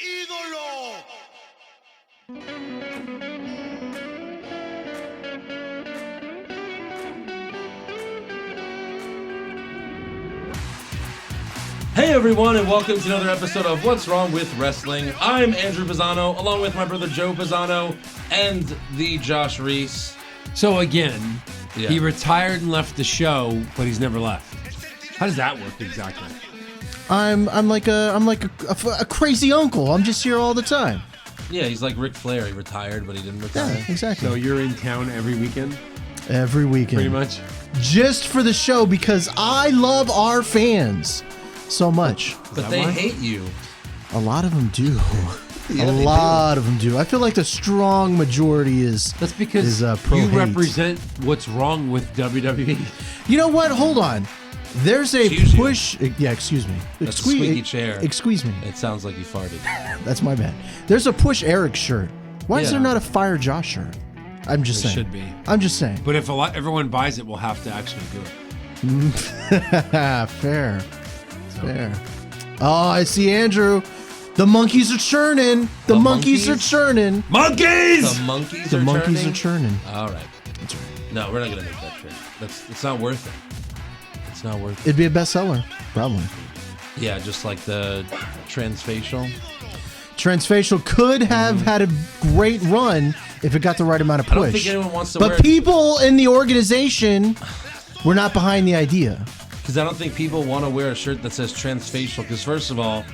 ídolo. Hey everyone, and welcome to another episode of What's Wrong with Wrestling. I'm Andrew Pisano, along with my brother Joe Pisano and the Josh Reese. So again, he retired and left the show, but he's never left. How does that work exactly? I'm like a crazy uncle. I'm just here all the time. Yeah, he's like Ric Flair. He retired, but he didn't retire. Yeah, exactly. So you're in town every weekend? Every weekend. Pretty much? Just for the show because I love our fans so much. But they hate you. A lot of them do. Yeah, a lot of them do. I feel like the strong majority is. That's because pro you hate. represent what's wrong with WWE. You know what? Hold on. There's a Excuse push. Yeah, excuse me. That's a squeaky chair. Excuse me. It sounds like you farted. That's my bad. There's a Push Eric shirt. Why is Yeah. there not a Fire Josh shirt? I'm just There saying. should be. I'm just saying. But if everyone buys it, we'll have to actually do it. Fair. Fair. Oh, I see Andrew. The monkeys are churning. The monkeys are churning. Monkeys! The monkeys The are monkeys turning? are churning. All right. That's right. No, we're not going to make that trade. It's not worth it. It's not worth it. It'd be a bestseller, probably. Yeah, just like the transfacial. Transfacial could have had a great run if it got the right amount of push. I don't think anyone wants to but wear it. people in the organization were not behind the idea. Because I don't think people want to wear a shirt that says transfacial. Because first of all,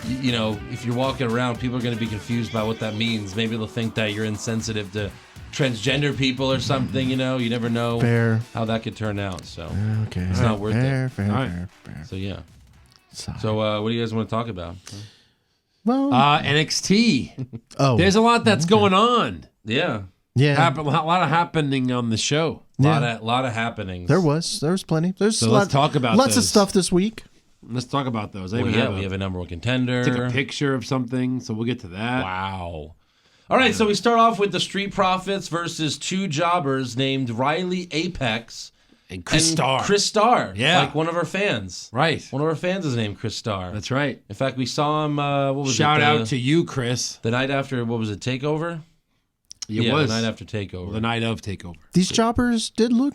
you know, if you're walking around, people are going to be confused by what that means. Maybe they'll think that you're insensitive to transgender people or something. You know, you never know Fair. how that could turn out. So Okay. it's not worth fair, it. Fair, All right. fair. So yeah. Sorry. So what do you guys want to talk about? Well, NXT. oh. There's a lot that's going on. Yeah, yeah. A lot of happening on the show. lot of happenings. There was plenty. There's So a let's talk about lots of those. stuff this week. Let's talk about those. I Well, even yeah, we have a number one contender. took a picture of something, so we'll get to that. Wow. All right, so we start off with the Street Profits versus two jobbers named Riley Apex And Chris Starr. Chris Starr, Yeah. like one of our fans. Right. One of our fans is named Chris Starr. That's right. In fact, we saw him. What was Shout it? out to you, Chris. The night after. What was it? Takeover. It was the night after Takeover. the night of Takeover. These jobbers did look,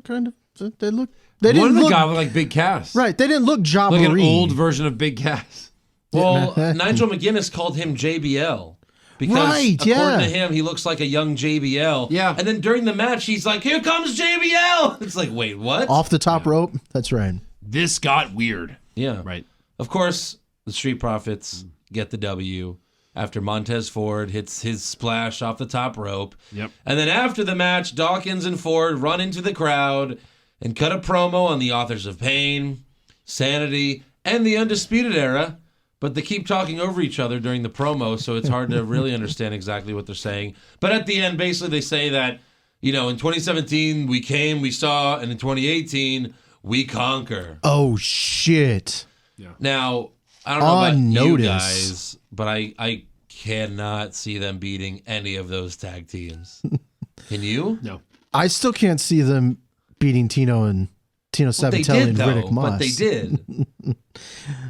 kind of. They look. They One didn't of the look guys with like Big Cass. right. They didn't look jobbery. Like an old version of Big Cass. Well, Nigel McGuinness called him JBL. Because Right, according yeah. to him, he looks like a young JBL. Yeah. And then during the match, he's like, "Here comes JBL." It's like, wait, what? Off the top rope. That's right. This got weird. Yeah. Right. Of course, the Street Profits get the W after Montez Ford hits his splash off the top rope. Yep. And then after the match, Dawkins and Ford run into the crowd and cut a promo on the Authors of Pain, Sanity, and the Undisputed Era. But they keep talking over each other during the promo, so it's hard to really understand exactly what they're saying. But at the end, basically, they say that, you know, in 2017, we came, we saw, and in 2018, we conquer. Oh shit. Now, I don't know about On you notice. guys, but I cannot see them beating any of those tag teams. Can you? No. I still can't see them beating Tino They Sabatelli did, and though, Riddick Moss. but they did.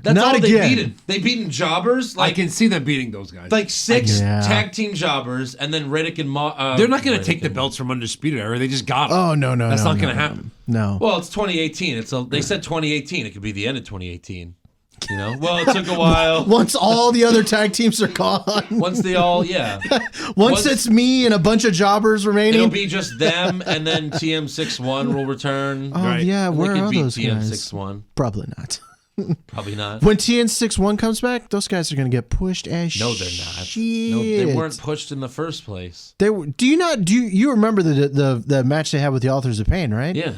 That's Not all they again. beaten. They beaten jobbers, I like can see them beating those guys. six Yeah. tag team jobbers, and then Riddick and Moss. They're not going to take the belts from Undisputed Era. They just got them. Oh no. That's no, not no, going to no. happen. No. Well, it's 2018. They said 2018. It could be the end of 2018. You know? Well, it took a while. Once all the other tag teams are gone. Once they all, yeah. Once it's me and a bunch of jobbers remaining. It'll be just them, and then TM61 will return. Oh Right. yeah, And where they could are beat those guys? TM61. Probably not. Probably not. When TN61 comes back, those guys are going to get pushed as No, they're not. shit. No, they weren't pushed in the first place. They were, do you remember the match they had with the Authors of Pain, right? Yeah.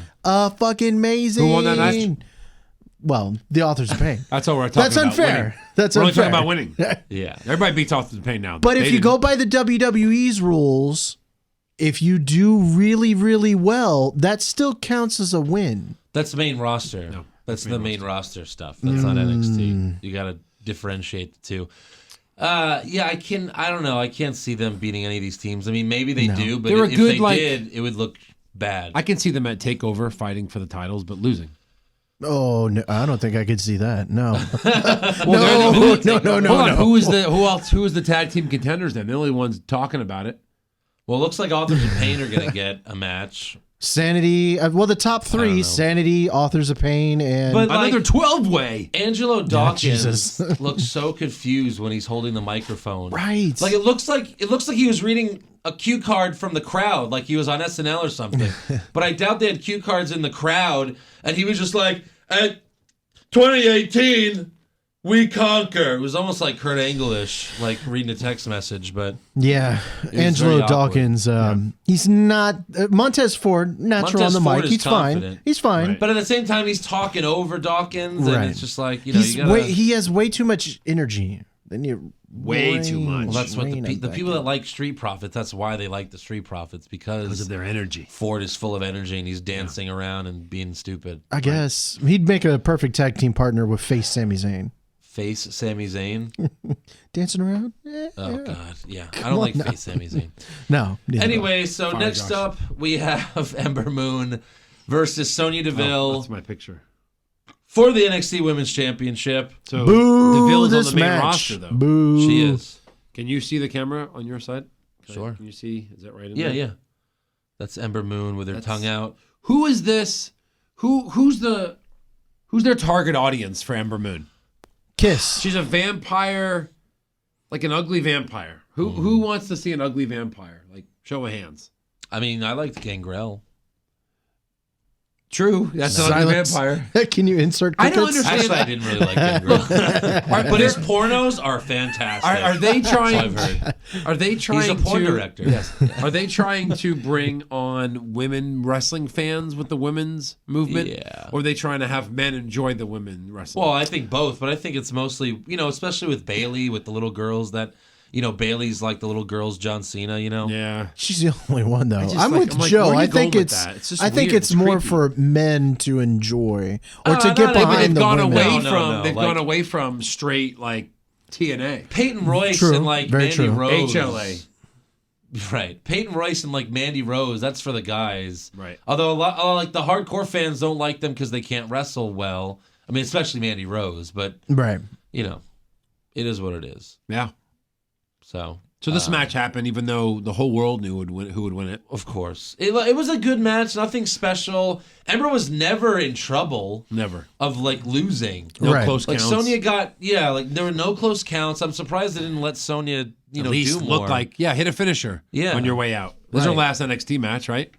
Fucking amazing. Who won that match? Well, the Authors of Pain. That's all we're talking That's about. unfair. Winning. That's We're only unfair. talking about winning. Yeah. Everybody beats off the pain now. But They if you didn't. go by the WWE's rules, if you do really, really well, that still counts as a win. That's the main roster. No, that's the main roster stuff. That's not NXT. You got to differentiate the two. Yeah, I don't know. I can't see them beating any of these teams. I mean, maybe they do, but They're a if good, they like- did, it would look bad. I can see them at TakeOver fighting for the titles, but losing. Oh no, I don't think I could see that. No. No. Who is the tag team contenders then? The only ones talking about it. Well, it looks like Authors of Pain are going to get a match. Sanity. The top three: Sanity, Authors of Pain, and another 12-way. Angelo Dawkins looks so confused when he's holding the microphone. Right. Like it looks like he was reading a cue card from the crowd, like he was on SNL or something. But I doubt they had cue cards in the crowd, and he was just like, "At 2018, we conquer." It was almost like Kurt Angle-ish, like reading a text message, but yeah, Angelo Dawkins. He's not Montez Ford. Natural on the mic. He's fine. He's fine. Right. But at the same time, he's talking over Dawkins, and it's just like he has way too much energy. Then you way too much. Well, that's what the people that like Street Profits. That's why they like the Street Profits because of their energy. Ford is full of energy, and he's dancing around and being stupid. I guess he'd make a perfect tag team partner with Face Sami Zayn. Face Sami Zayn? Dancing around? Oh, God. Yeah. I don't like Face Sami Zayn. No. Anyway, so next up, we have Ember Moon versus Sonya Deville. That's my picture. For the NXT Women's Championship. So Boo Deville's this on the main match. roster, though. Boo. She is. Can you see the camera on your side? Sure. Can you see? Is that right in Yeah, there? yeah. That's Ember Moon with her tongue out. Who is this? Who's their target audience for Ember Moon? Kiss. She's a vampire, like an ugly vampire. Who wants to see an ugly vampire? Like, show of hands. I mean, I liked Gangrel. True. That's an ugly vampire. Can you insert crickets? I don't understand. Actually, I didn't really like Gangrel. But his pornos are fantastic. Are they trying? I've heard. Are they trying? He's a porn director. Yes. Are they trying to bring on women wrestling fans with the women's movement? Yeah. Or are they trying to have men enjoy the women wrestling? Well, I think both, but I think it's mostly, especially with Bailey, with the little girls that, Bailey's like the little girls John Cena, Yeah. She's the only one though. I'm with like, Joe. where are I you think going it's with that? It's just I think weird. it's more creepy. for men to enjoy or to get They've behind the gone women. away No, from no, they've like- gone away from straight like TNA. Peyton Royce True. and like Very Mandy true. Rose. HLA. Right. Peyton Royce and like Mandy Rose, that's for the guys. Right. Although like the hardcore fans don't like them because they can't wrestle well. I mean, especially Mandy Rose, but Right. it is what it is. Yeah. So this match happened even though the whole world knew who would win it. Of course. It was a good match, nothing special. Ember was never in trouble Never. of like losing. No Right. close Like counts. Sonya there were no close counts. I'm surprised they didn't let Sonya, At do least more. look like hit a finisher on your way out. This is her Right. last NXT match, right?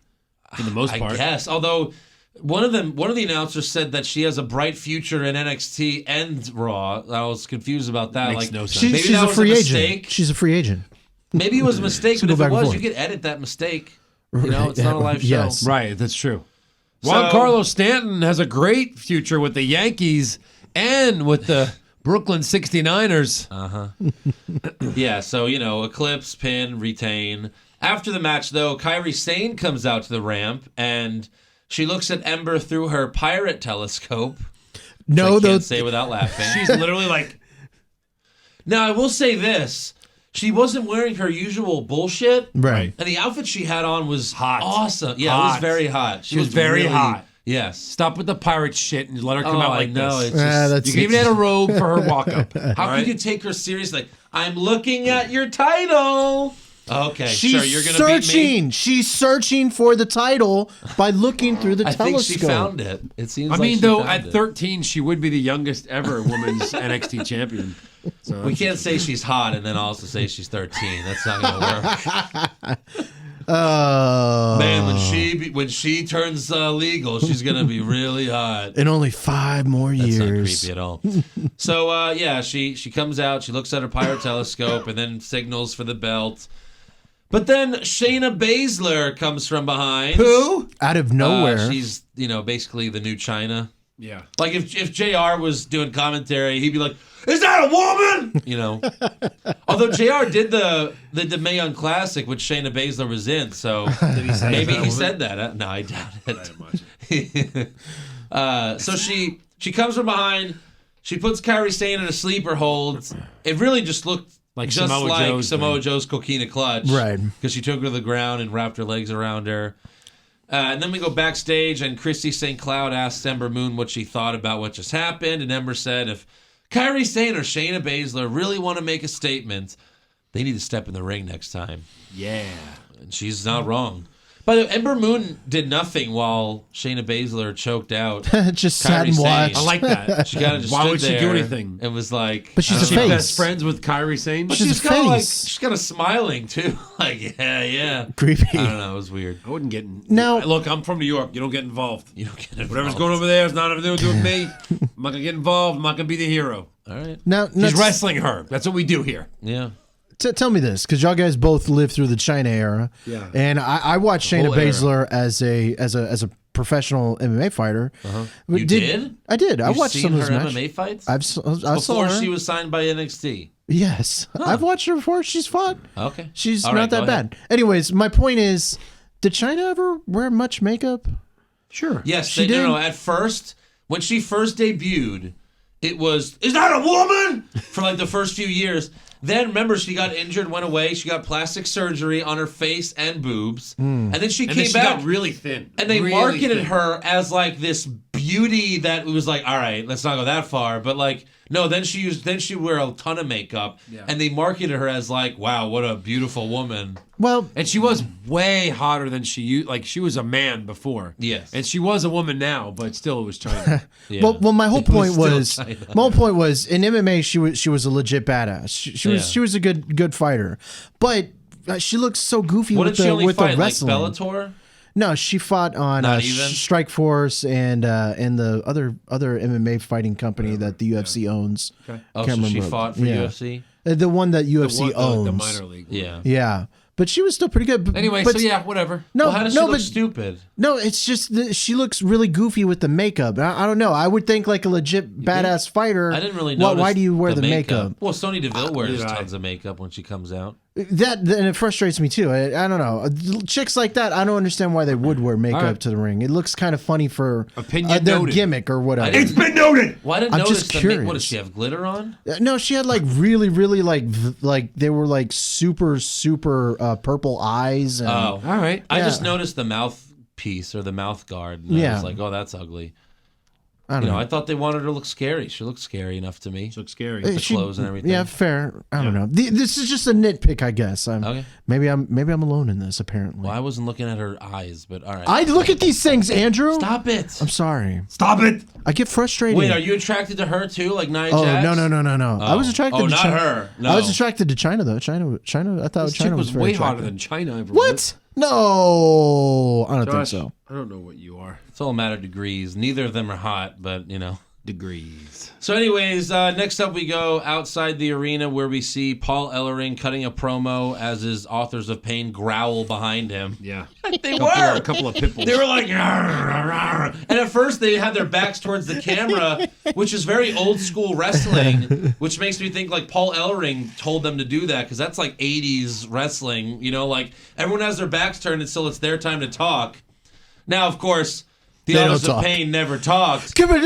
For the most part. I guess. Although one of the announcers said that she has a bright future in NXT and Raw. I was confused about that. Makes like no sense. maybe She's that a was free mistake. agent. She's a free agent. Maybe it was a mistake, but go if back it and was, forth. you could edit that mistake. Right. It's not a live show. Yes. Right, that's true. So- Juan Carlos Stanton has a great future with the Yankees and with the Brooklyn 69ers. Yeah, so, Eclipse, pin, retain. After the match, though, Kairi Sane comes out to the ramp, and she looks at Ember through her pirate telescope. No, I though. can't say without laughing. She's literally like, Now, I will say this. She wasn't wearing her usual bullshit. Right. And the outfit she had on was Hot. awesome. Yeah, it Hot. was very hot. She was very hot. Yes. stop with the pirate shit and let her come out like no, this. it's just, that's You can even add a robe for her walk up. how could you take her seriously? Like, I'm looking at your title. Okay, She's sure, you're gonna beat me. searching. She's searching for the title by looking through the I think telescope. she found it. It seems. I like mean, she though, found at it. 13, she would be the youngest ever women's NXT champion. So we can't say she's hot and then also say she's 13. That's not gonna work. Man, when she turns legal, she's gonna be really hot. In only 5 more That's not years. creepy at all. So she comes out, she looks at her pirate telescope, and then signals for the belt. But then Shayna Baszler comes from behind. Who? Out of nowhere. She's basically the new China. Yeah. Like if JR was doing commentary, he'd be like, "Is that a woman?" Although JR did the Mae Young Classic, which Shayna Baszler was in, so maybe he said that. No, I doubt it. So she comes from behind. She puts Kairi Sane in a sleeper hold. It really just looked Like just Samoa like Joe's Samoa thing. Joe's Coquina Clutch, Right. Because she took her to the ground and wrapped her legs around her. And then we go backstage, and Christy St. Cloud asks Ember Moon what she thought about what just happened, and Ember said, if Kairi Sane or Shayna Baszler really want to make a statement, they need to step in the ring next time. Yeah. And she's not wrong. By the way, Ember Moon did nothing while Shayna Baszler choked out. Just sat Kairi and Sane. watched. I like that. She kind of just Why stood would she there do anything? and was like, But she's I a don't know. face. Best friends with Kairi Sane. But She's she's a kind of like, face. she's kind of smiling too. Like, yeah. Creepy. I don't know. It was weird. I wouldn't get. Now- Look, I'm from New York. You don't get involved. You don't get involved. Whatever's going over there is not nothing to do with me. I'm not gonna get involved. I'm not gonna be the hero. All right. Now, He's wrestling her. That's what we do here. Yeah. Tell me this, because y'all guys both lived through the China era. Yeah. And I watched Shayna whole era. Baszler as a professional MMA fighter. You did? I did. I You've watched seen some of her those matches. MMA fights? I saw Before her. she was signed by NXT. Yes, I've watched her before. She's fun. Okay. She's All not right, that go bad. ahead. Anyways, my point is, did China ever wear much makeup? Sure. Yes, She they did? no. At first, when she first debuted, it was, is that a woman? For like the first few years. Then remember, she got injured, went away. She got plastic surgery on her face and boobs, and then she And came then she back. got really thin. And they Really marketed thin. her as like this beauty that was like, all right, let's not go that far. But like, no, then she would wear a ton of makeup, and they marketed her as like, wow, what a beautiful woman. Well, And she was way hotter than she used. Like, she was a man before. Yes. And she was a woman now, but still it was China. Yeah. well, my whole It was point still was, China. my whole point was, in MMA, she was a legit badass. She was a good fighter, but she looks so goofy What with did she the only with fight? the Like wrestling. Bellator? No, she fought on Not even? Strike Force and the other MMA fighting company that the UFC owns. Okay. Oh, Can't so she remember. fought for Yeah. UFC? The one that UFC owns. The minor league. Yeah. Yeah, but she was still pretty good. But, Anyway, but so yeah, whatever. No, Well, how does she no, look but stupid? no, it's just that she looks really goofy with the makeup. I don't know. I would think like a legit badass fighter. I didn't really Why, notice why do you wear the makeup? Well, Sonya Deville wears neither I. tons of makeup when she comes out. And it frustrates me too. I don't know. Chicks like that, I don't understand why they would wear makeup right. to the ring. It looks kind of funny for Opinion their noted. gimmick or whatever. It's been noted. Well, I didn't I'm notice just the curious. What does she have, glitter on? No, she had like really like they were like super purple eyes. And, Oh. All right. I Yeah. just noticed the mouthpiece or the mouth guard. And I Yeah. was like, oh, that's ugly. I don't You know, know. I thought they wanted her to look scary. She looked scary enough to me. She looks scary. The clothes and everything. Yeah, fair. I don't know. This is just a nitpick, I guess. Okay. Maybe I'm alone in this. Apparently, Well, I wasn't looking at her eyes, but all right. I look at these things, Andrew. Stop it. I'm sorry. Stop it. I get frustrated. Wait, are you attracted to her too, like Nia Oh Jax? no! I was attracted. Oh, to not China. her. No. I was attracted to China though. China. I thought This China chick was was very way attractive. hotter than China ever What? was. No, I don't think Josh, so. I don't know what you are. It's all a matter of degrees. Neither of them are hot, but you know. Degrees. So, anyways, next up we go outside the arena where we see Paul Ellering cutting a promo as his Authors of Pain growl behind him. Yeah. They A couple of pitbulls. They were like, "Arr, arr, arr." And at first they had their backs towards the camera, which is very old school wrestling, which makes me think like Paul Ellering told them to do that because that's like 80s wrestling, you know, like everyone has their backs turned until it's their time to talk. Now, of course, the They don't Authors of talk. Pain never talked. But But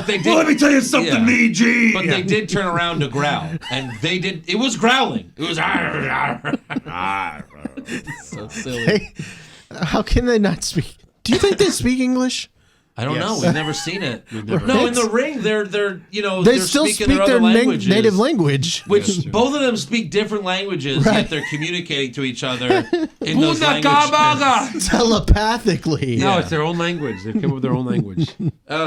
they did. Well, let me tell you something, Yeah. me, G. But they did turn around to growl, and they did. It was growling. It was so silly. How can they not speak? Do you think they speak English? I don't know. Yes. We've never seen it. never- No, in the ring, they're you know They they're still speaking speak their their other languages, native language. which both of them speak different languages, yet they're communicating to each other in those Bunda languages. gabaga. Telepathically. No, it's their own language. They've come up with their own language.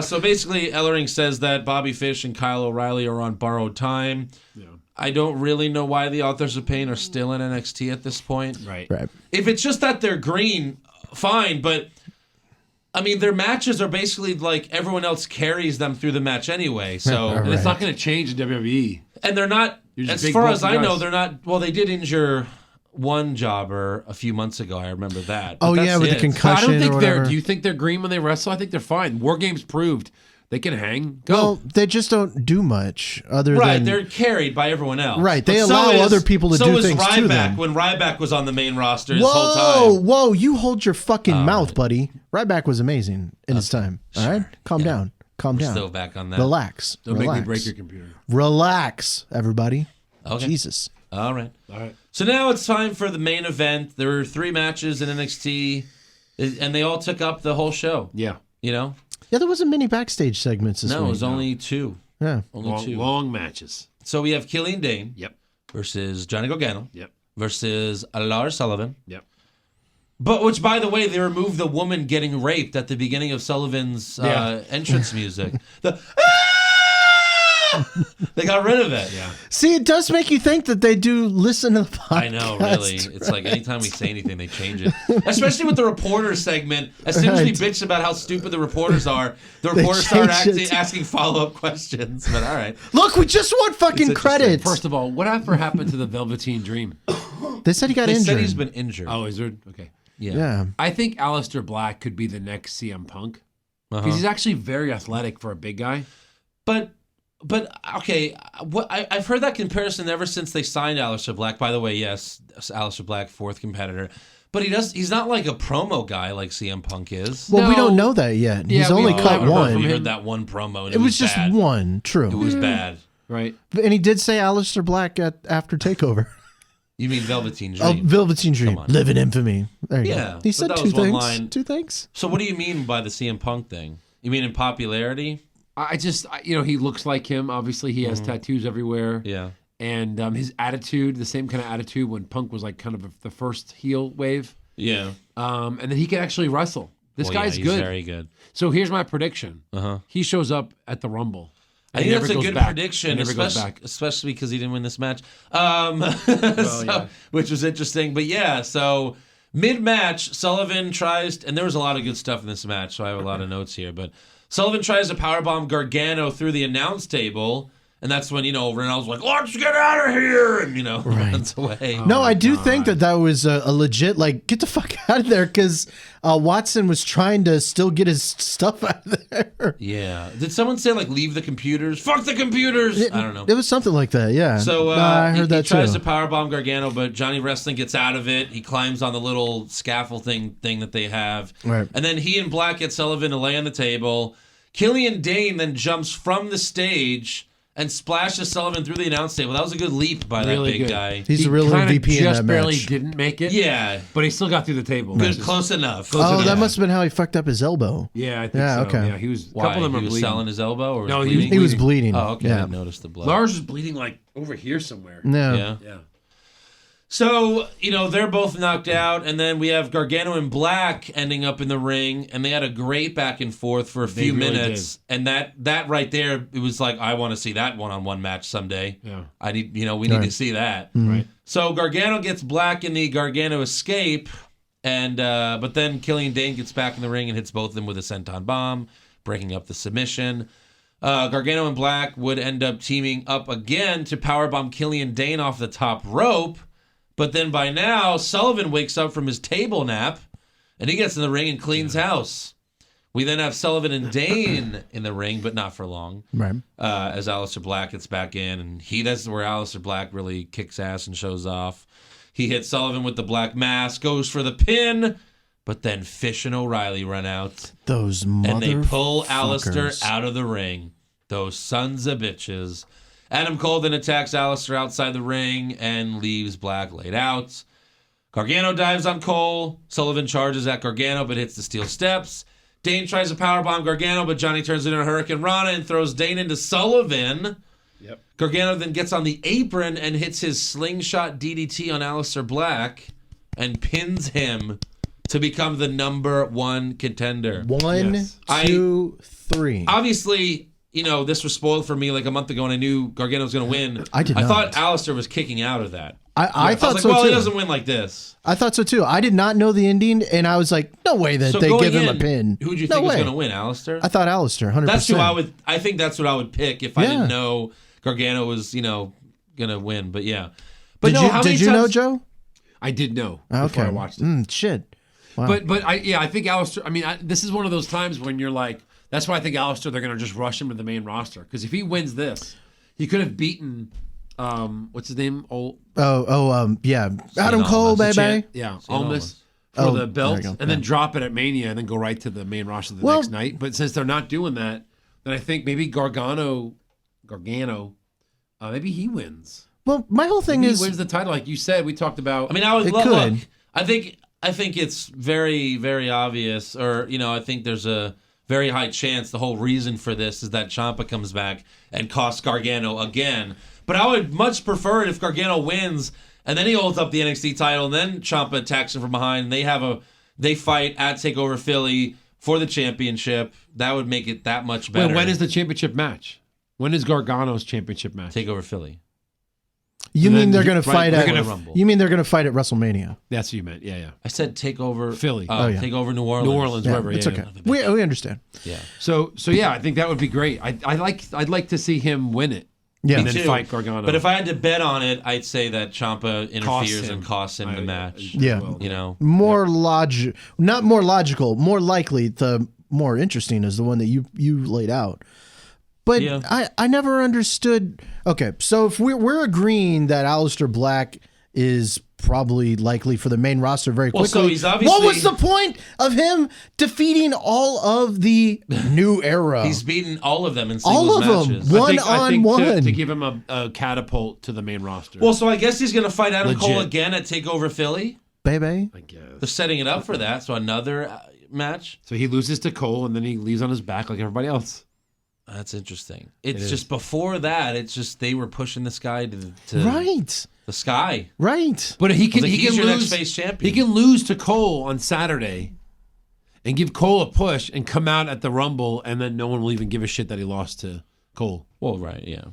So basically, Ellering says that Bobby Fish and Kyle O'Reilly are on borrowed time. I don't really know why the Authors of Pain are still in NXT at this point. Right. Right. If it's just that they're green, fine, but I mean, their matches are basically like everyone else carries them through the match anyway. So, And it's not going to change in WWE. and they're not, You're just as big, far as bulky I know, guys. they're not. Well, they did injure one jobber a few months ago. I remember that. Oh But yeah, that's with the it. I concussion. don't think or they're. whatever. Do you think they're green when they wrestle? I think they're fine. War Games proved they can hang. Go. Well, they just don't do much other Right, than they're carried by everyone else. Right, they But allow other people to so do is things to Ryback them. when Ryback was on the main roster this Whoa, whole time. whoa! You hold your fucking mouth, buddy. Ryback was amazing in his time. All right, calm down, calm down. Still back on that. Relax, Don't relax. make me break your computer. Relax, everybody. Okay. Jesus. All right. All right. So now it's time for the main event. There were 3 matches in NXT. And they all took up the whole show. Yeah. You know? Yeah, there wasn't many backstage segments this week. No, it was only 2. Yeah. Only 2. Long matches. So we have Killian Dane. Yep. Versus Johnny Gargano. Yep. Versus Lars Sullivan. Yep. But which, by the way, they removed the woman getting raped at the beginning of Sullivan's entrance music. They got rid of it. Yeah. See, it does make you think that they do listen to the podcast. I know, really. It's like anytime we say anything, they change it. Especially with the reporter segment. As soon as we bitch about how stupid the reporters are, the reporters start asking follow-up questions. But all right. Look, we just want fucking credits. First of all, what happened to the Velveteen Dream? They said he got injured. They said he's been injured. Oh, is there? Okay. Yeah. I think Aleister Black could be the next CM Punk. Because he's actually very athletic for a big guy. But okay, I've heard that comparison ever since they signed Aleister Black. By the way, yes, Aleister Black, 4th competitor. But he's not like a promo guy like CM Punk is. Well, we don't know that yet. He's only cut one. We heard that one promo. And it was just bad. one. True. It was bad. Right. And he did say Aleister Black after TakeOver. You mean Velveteen Dream? Oh, Velveteen Dream. Live in infamy. There you go. He said 2 things. Line. 2 things. So what do you mean by the CM Punk thing? You mean in popularity? He looks like him. Obviously, he has tattoos everywhere. Yeah. And his attitude, the same kind of attitude when Punk was like kind of the first heel wave. Yeah. And then he can actually wrestle. This guy's he's good. Very good. So here's my prediction. He shows up at the Rumble. I think that's a good prediction, especially because he didn't win this match, which was interesting. But yeah, so mid-match, Sullivan tries, and there was a lot of good stuff in this match, so I have a lot of notes here. But Sullivan tries to powerbomb Gargano through the announce table, and that's when, Ronaldo's like, let's get out of here, and, runs away. No, I do think that was a legit, get the fuck out of there, because Watson was trying to still get his stuff out of there. Yeah. Did someone say, leave the computers? Fuck the computers! I don't know. It was something like that, yeah. So I heard that he tries to powerbomb Gargano, but Johnny Wrestling gets out of it. He climbs on the little scaffolding thing that they have. Right. And then he and Black get Sullivan to lay on the table. Killian Dane then jumps from the stage and splashes Sullivan through the announce table. That was a good leap by that big guy. He's a real MVP in that match. Just barely didn't make it. Yeah. But he still got through the table. Good, close enough. That must have been how he fucked up his elbow. Yeah, I think so. Okay. Yeah, he was. Why? A couple of them he was bleeding. selling his elbow? Or no, bleeding? He was bleeding. Oh, okay. Yeah. I didn't notice the blood. Lars was bleeding over here somewhere. Yeah. So, they're both knocked out, and then we have Gargano and Black ending up in the ring, and they had a great back and forth for a few minutes. And that right there, it was like, I want to see that one-on-one match someday. Yeah. We need to see that. Right. So Gargano gets Black in the Gargano escape, and but then Killian Dane gets back in the ring and hits both of them with a senton bomb, breaking up the submission. Gargano and Black would end up teaming up again to powerbomb Killian Dane off the top rope. But then by now, Sullivan wakes up from his table nap, and he gets in the ring and cleans house. We then have Sullivan and Dane in the ring, but not for long. Right. As Aleister Black gets back in, and that's where Aleister Black really kicks ass and shows off. He hits Sullivan with the black mask, goes for the pin, but then Fish and O'Reilly run out. Those motherfuckers. And they pull Aleister out of the ring. Those sons of bitches. Adam Cole then attacks Aleister outside the ring and leaves Black laid out. Gargano dives on Cole. Sullivan charges at Gargano but hits the steel steps. Dane tries to powerbomb Gargano, but Johnny turns it into a Hurricane Rana and throws Dane into Sullivan. Yep. Gargano then gets on the apron and hits his slingshot DDT on Aleister Black and pins him to become the #1 contender. 1, 2, 3. Obviously, this was spoiled for me like a month ago, and I knew Gargano was going to win. I thought Aleister was kicking out of that. I thought so too. too. He doesn't win like this. I thought so too. I did not know the ending, and I was like, no way that they give him a pin. Who would you think was going to win, Aleister? I thought Aleister, 100%. That's who I think that's what I would pick if I didn't know Gargano was, going to win. But yeah. But did you know, Joe? I did know before I watched it. Shit. Wow. But I think Aleister. This is one of those times when you're like, that's why I think Aleister, they're going to just rush him to the main roster. Because if he wins this, he could have beaten, what's his name? Yeah. Adam Cole, baby. Yeah, Almas for the belt. And then drop it at Mania and then go right to the main roster the next night. But since they're not doing that, then I think maybe Gargano, maybe he wins. Well, my whole thing is... he wins the title. Like you said, we talked about... I would look. I think I think it's very, very obvious, or, I think there's a very high chance the whole reason for this is that Ciampa comes back and costs Gargano again. But I would much prefer it if Gargano wins and then he holds up the NXT title and then Ciampa attacks him from behind and they fight at TakeOver Philly for the championship. That would make it that much better. Wait, when is the championship match? When is Gargano's championship match? TakeOver Philly. You mean they're going to fight at Rumble. You mean they're going to fight at WrestleMania? That's what you meant. Yeah. I said TakeOver Philly. Yeah. TakeOver New Orleans. New Orleans, wherever. It's Yeah, okay. yeah. We understand. Yeah. So yeah, I think that would be great. I'd like to see him win it. Yeah. And Me then too. fight Gargano. But if I had to bet on it, I'd say that Ciampa interferes him. and costs him the match. Yeah. More not more logical, more likely. The more interesting is the one that you laid out. But Yeah. I never understood. Okay, so if we're agreeing that Aleister Black is probably likely for the main roster very quickly. Well, so he's obviously, what was the point of him defeating all of the new era? He's beaten all of them in all singles of matches. them, I think one. to give him a catapult to the main roster. Well, so I guess he's going to fight Adam Legit. Cole again at TakeOver Philly. Baby. I guess. They're setting it up for that. So another match. So he loses to Cole and then he leaves on his back like everybody else. That's interesting. It's just before that. It's just they were pushing this guy to Right. the sky. Right. But he can He's your lose. next face champion. He can lose to Cole on Saturday, and give Cole a push, and come out at the Rumble, and then no one will even give a shit that he lost to Cole. Well, right, yeah.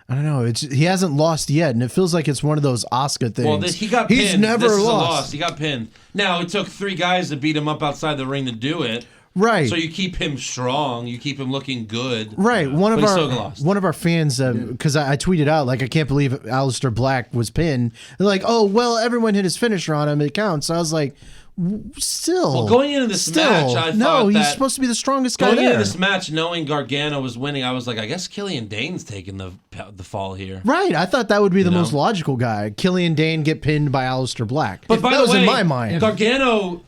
I don't know. He hasn't lost yet, and it feels like it's one of those Oscar things. Well, he got pinned. He's never this is lost. a loss. He got pinned. Now it took 3 guys to beat him up outside the ring to do it. Right. So you keep him strong. You keep him looking good. Right. One But he still lost. of our fans, because I tweeted out, like, I can't believe Aleister Black was pinned. They're like, oh, well, everyone hit his finisher on him. It counts. So I was like, still. Well, going into this match, I thought he's that supposed to be the strongest guy going there. into this match, knowing Gargano was winning, I was like, I guess Killian Dane's taking the fall here. Right. I thought that would be the know? most logical guy. Killian Dane get pinned by Aleister Black. But by that the was way, in my mind. Gargano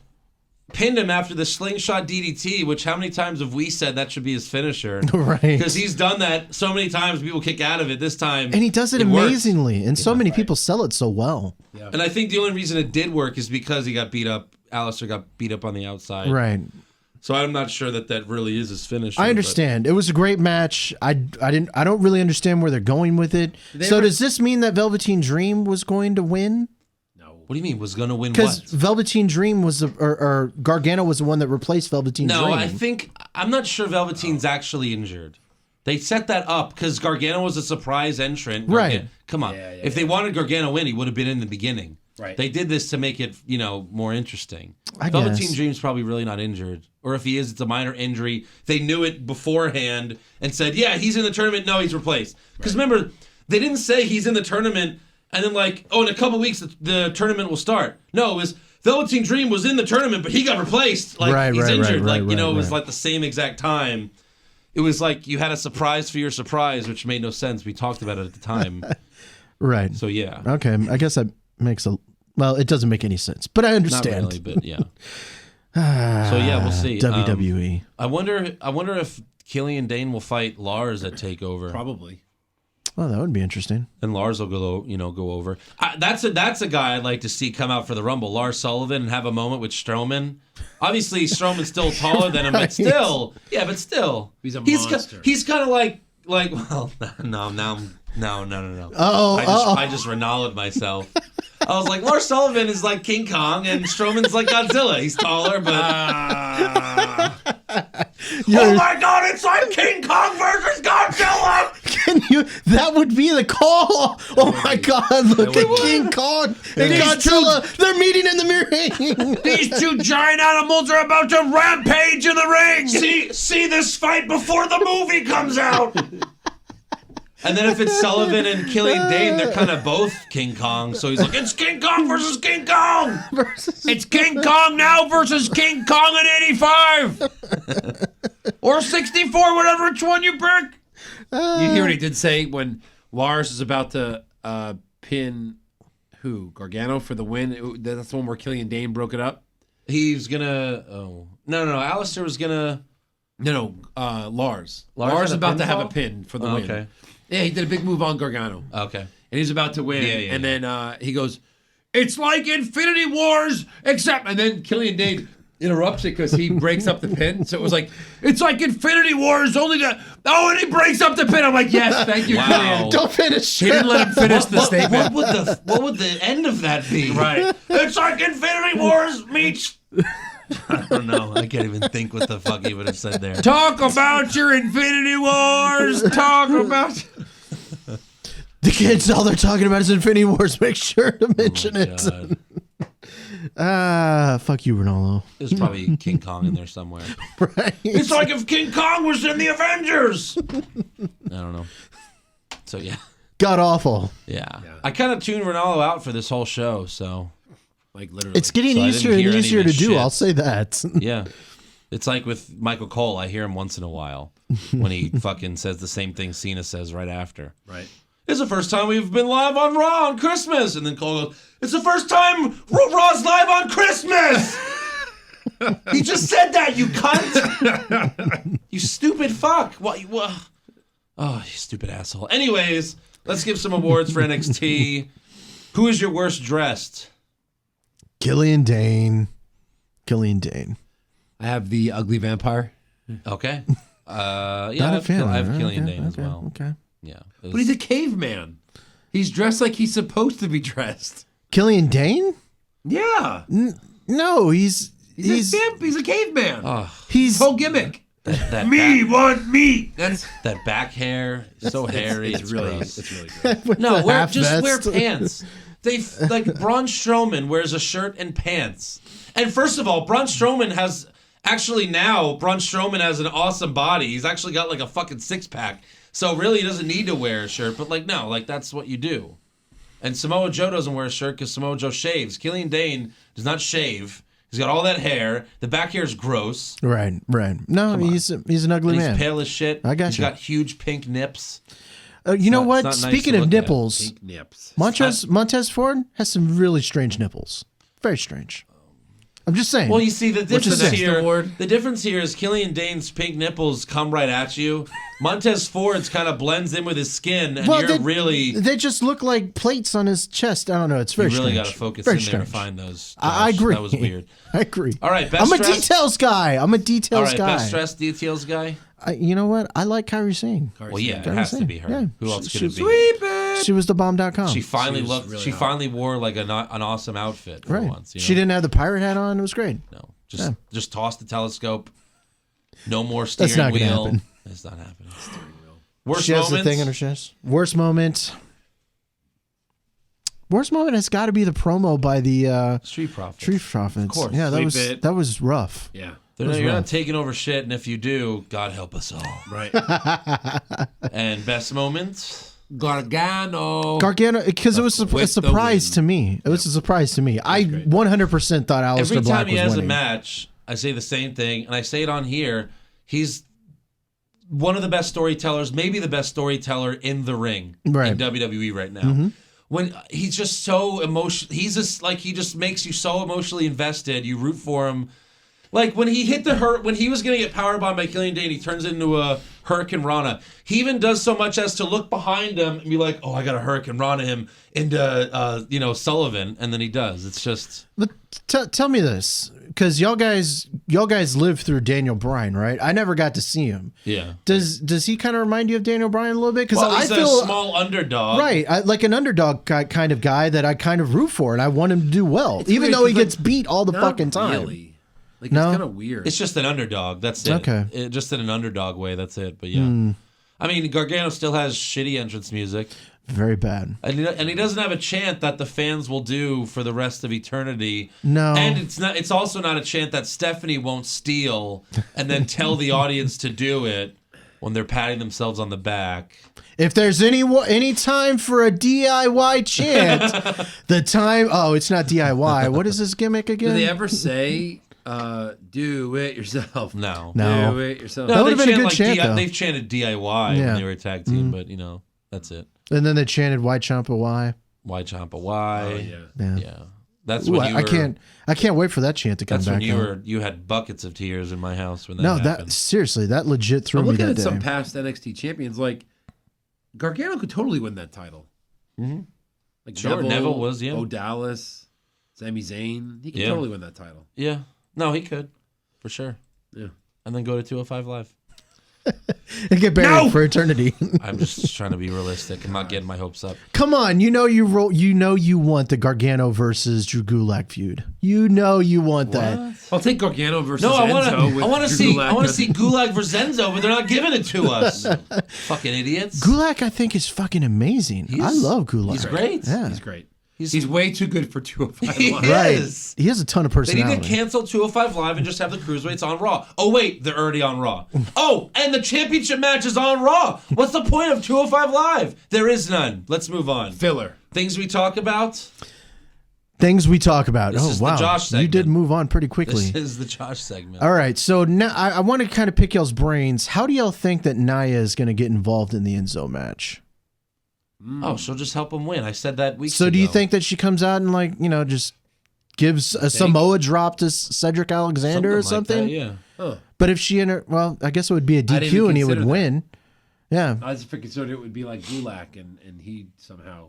pinned him after the slingshot DDT, which how many times have we said that should be his finisher? Right. Because he's done that so many times, people kick out of it. This time, And he does it worked. amazingly. And so many people sell it so well. Yeah. And I think the only reason it did work is because he got beat up. Alistair got beat up on the outside. Right. So I'm not sure that really is his finisher. I understand. It was a great match. I don't really understand where they're going with it. So does this mean that Velveteen Dream was going to win? What do you mean was going to win Because what? Velveteen Dream was or Gargano was the one that replaced Velveteen No, Dream. I'm not sure Velveteen's actually injured. They set that up because Gargano was a surprise entrant. Right. Come on. If they wanted Gargano in, he would have been in the beginning. Right. They did this to make it, more interesting. I Velveteen guess. Dream's probably really not injured. Or if he is, it's a minor injury. They knew it beforehand and said, yeah, he's in the tournament. No, he's replaced. Because remember, they didn't say he's in the tournament and then in a couple weeks, the tournament will start. No, it was Velveteen Dream was in the tournament, but he got replaced. He's injured. It was like the same exact time. It was like you had a surprise for your surprise, which made no sense. We talked about it at the time. Right. So, yeah. Okay. I guess that makes it doesn't make any sense, but I Not understand. really, but yeah. So, yeah, we'll see. WWE. I wonder if Killian Dane will fight Lars at TakeOver. Probably. Oh, that would be interesting. And Lars will go over. That's a guy I'd like to see come out for the Rumble. Lars Sullivan and have a moment with Strowman. Obviously, Strowman's still taller than him, but still, He's a monster. He's kind of like well, no. Uh-oh. I just Ronald'd myself. I was like, Lars Sullivan is like King Kong, and Strowman's like Godzilla. He's taller, but oh my God, it's like King Kong versus Godzilla. That would be the call. Oh my God, look at King Kong and Godzilla. They're meeting in the ring. These two giant animals are about to rampage in the ring. See this fight before the movie comes out. And then if it's Sullivan and Killian Dane, they're kind of both King Kong. So he's like, it's King Kong versus King Kong. It's King Kong now versus King Kong in 85. Or 64, whatever which one you pick. You hear what he did say when Lars is about to pin Gargano for the win? That's the one where Killian Dane broke it up? He's going to... No. Alistair was going to... No, Lars. Lars Lars had a about to have pinfall? a pin for the win. Okay. Yeah, he did a big move on Gargano. Okay. And he's about to win. Yeah. Then he goes, It's like Infinity Wars, except... And then Killian Dane interrupts it because he breaks up the pin. So it was like, it's like Infinity Wars, only the... Oh, and he breaks up the pin. I'm like, yes, thank you, Wow. Killian. Don't finish. He didn't let him finish the statement. What would the end of that be? Right. It's like Infinity Wars meets... I don't know. I can't even think what the fuck he would have said there. Talk about your Infinity Wars. Talk about... The kids, all they're talking about is Infinity Wars. Make sure to mention it. Fuck you, Ronaldo. There's probably King Kong in there somewhere. Right? It's like if King Kong was in the Avengers. I don't know. So yeah. God awful. Yeah. I kind of tuned Ronaldo out for this whole show, so Like, literally. It's getting So I easier didn't and hear any easier of to his do. shit. I'll say that. yeah. It's like with Michael Cole. I hear him once in a while when he fucking says the same thing Cena says right after. Right. It's the first time we've been live on Raw on Christmas. And then Cole goes, it's the first time Raw's live on Christmas. He just said that, you cunt. You stupid fuck. What? Oh, you stupid asshole. Anyways, let's give some awards for NXT. Who is your worst dressed? Killian Dane. I have the ugly vampire. Okay. Yeah, Not a fan. I have Killian Okay, Dane as well. Okay. Yeah. But he's a caveman. He's dressed like he's supposed to be dressed. Killian Dane? Yeah. No, he's He's a caveman. he's His whole gimmick. that Want meat. That's that back hair, so hairy. it's really gross. good. with No, the wear half wear vest. pants. They like Braun Strowman wears a shirt and pants. And first of all, Braun Strowman has an awesome body. He's actually got like a fucking six pack. So really, he doesn't need to wear a shirt. But like, no, like that's what you do. And Samoa Joe doesn't wear a shirt because Samoa Joe shaves. Killian Dane does not shave. He's got all that hair. The back hair is gross. Right. No, he's an ugly And man. he's pale as shit. I got He's you. got huge pink nips. You know not- what? it's not nice Speaking to of look at. nipples, Pink nips. Montez Ford has some really strange nipples. Very strange. I'm just saying. Well, you see, the What's his difference next here. award? The difference here is Killian Dane's pink nipples come right at you. Montez Ford's kind of blends in with his skin, and you're really. They just look like plates on his chest. I don't know. It's very You really strange. got to focus Very in there to strange. find those. I Gosh, agree. That was weird. I agree. All right, best I'm a dressed- details guy. All right, guy. best dressed details guy. You know what? I like Kyrie Singh. Well, yeah, it Kyrie has to Singh. be her. Yeah. Who else could She- it be? Sweep it. She was the bomb.com. She finally She was looked. really She hot. finally wore like an awesome outfit for right. once. You know? She didn't have the pirate hat on. It was great. No, just toss the telescope. No more steering That's not gonna wheel. happen. It's not happening. Worst She has moments. the thing on her chest. Worst moment. Worst moment has got to be the promo by the Street Profits. Street Profits. Of course. Yeah, Sweep it. that was rough. Yeah. You're not taking over shit, and if you do, God help us all. Right. And best moments. Gargano. Gargano, because it was a With the surprise win. to me. It was a surprise to me. I great. 100% thought Aleister Every Black time he was has winning. a match, I say the same thing, and I say it on here. He's one of the best storytellers, maybe the best storyteller in the ring Right. in WWE right now. When he's just so emotional, he just makes you so emotionally invested. You root for him. Like when he hit when he was going to get powerbombed by Killian Dane, he turns into a Hurricane Rana. He even does so much as to look behind him and be like, "Oh, I got to Hurricane Rana him into Sullivan," and then he does. It's just. But tell me this, because y'all guys lived through Daniel Bryan, right? I never got to see him. Yeah. Does he kind of remind you of Daniel Bryan a little bit? Because Well, I he's feel a small underdog. right, like an underdog kind of guy that I kind of root for, and I want him to do well, even weird, though he 'cause, like, gets beat all the Not fucking time. Really. Like, No? it's kind of weird. It's just an underdog. That's it. Okay. Just in an underdog way. That's it. But yeah. I mean, Gargano still has shitty entrance music. Very bad. And he doesn't have a chant that the fans will do for the rest of eternity. No. And it's also not a chant that Stephanie won't steal and then tell the audience to do it when they're patting themselves on the back. If there's any time for a DIY chant, the time. Oh, it's not DIY. What is this gimmick again? Do they ever say, do it yourself? No. No. Do it yourself. That would've they been a chant good chant, though. They've chanted DIY Yeah. when they were a tag team, but that's it. And then they chanted "Why Champa Why." Why Champa why? Oh, yeah. Yeah. Yeah. That's Ooh, when you were. I can't wait for that chant to come That's back. when out. you had buckets of tears in my house when that No, happened. that seriously, that legit threw I'm me looking that at day. some past NXT champions. Like, Gargano could totally win that title. Like Sure, Neville was, yeah. Bo Dallas, Sami Zayn. He could Yeah. totally win that title. Yeah. No, he could. For sure. Yeah. And then go to 205 Live. And get buried for eternity. I'm just trying to be realistic. I'm not getting my hopes up. Come on, you want the Gargano versus Drew Gulak feud. You know you want that. I'll take Gargano versus No, I Enzo. want to Drew see Gulak. Gulak versus Enzo, but they're not giving it to us. Fucking idiots. Gulak, I think, is fucking amazing. I love Gulak. He's great. Yeah. He's great. He's way too good for 205 He Live. Right. is. He has a ton of They personality. need to cancel 205 Live and just have the cruiserweights on Raw. Oh, wait, they're already on Raw. Oh, and the championship match is on Raw. What's the point of 205 Live? There is none. Let's move on. Filler. Things we talk about. Things we talk about. This is the wow. Josh You did segment. move on pretty quickly. This is the Josh segment. All right, so now I want to kind of pick y'all's brains. How do y'all think that Nia is going to get involved in the Enzo match? Oh, she'll just help him win. I said that weeks So ago. do you think that she comes out and just gives a Samoa drop to Cedric Alexander or something? Like that, yeah. But if she well, I guess it would be a didn't DQ even and he would consider that. win. Yeah, I just considered it would be like Gulak and he somehow.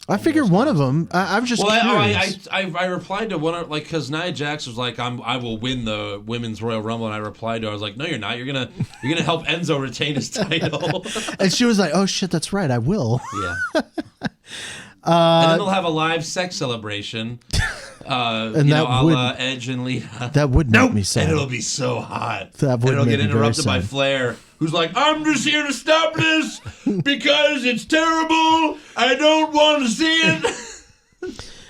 I figured one of them. I'm just curious. I replied to one because Nia Jax was like, I will win the Women's Royal Rumble, and I replied to her, I was like, no, you're not. You're gonna help Enzo retain his title. And she was like, "Oh shit, that's right, I will." Yeah. And then they'll have a live sex celebration. And a that would la Edge and Lita. that would make me sad. And it'll be so hot. That would and it'll make get me very interrupted by sad. Flair, who's like, I'm just here to stop this because it's terrible. I don't want to see it.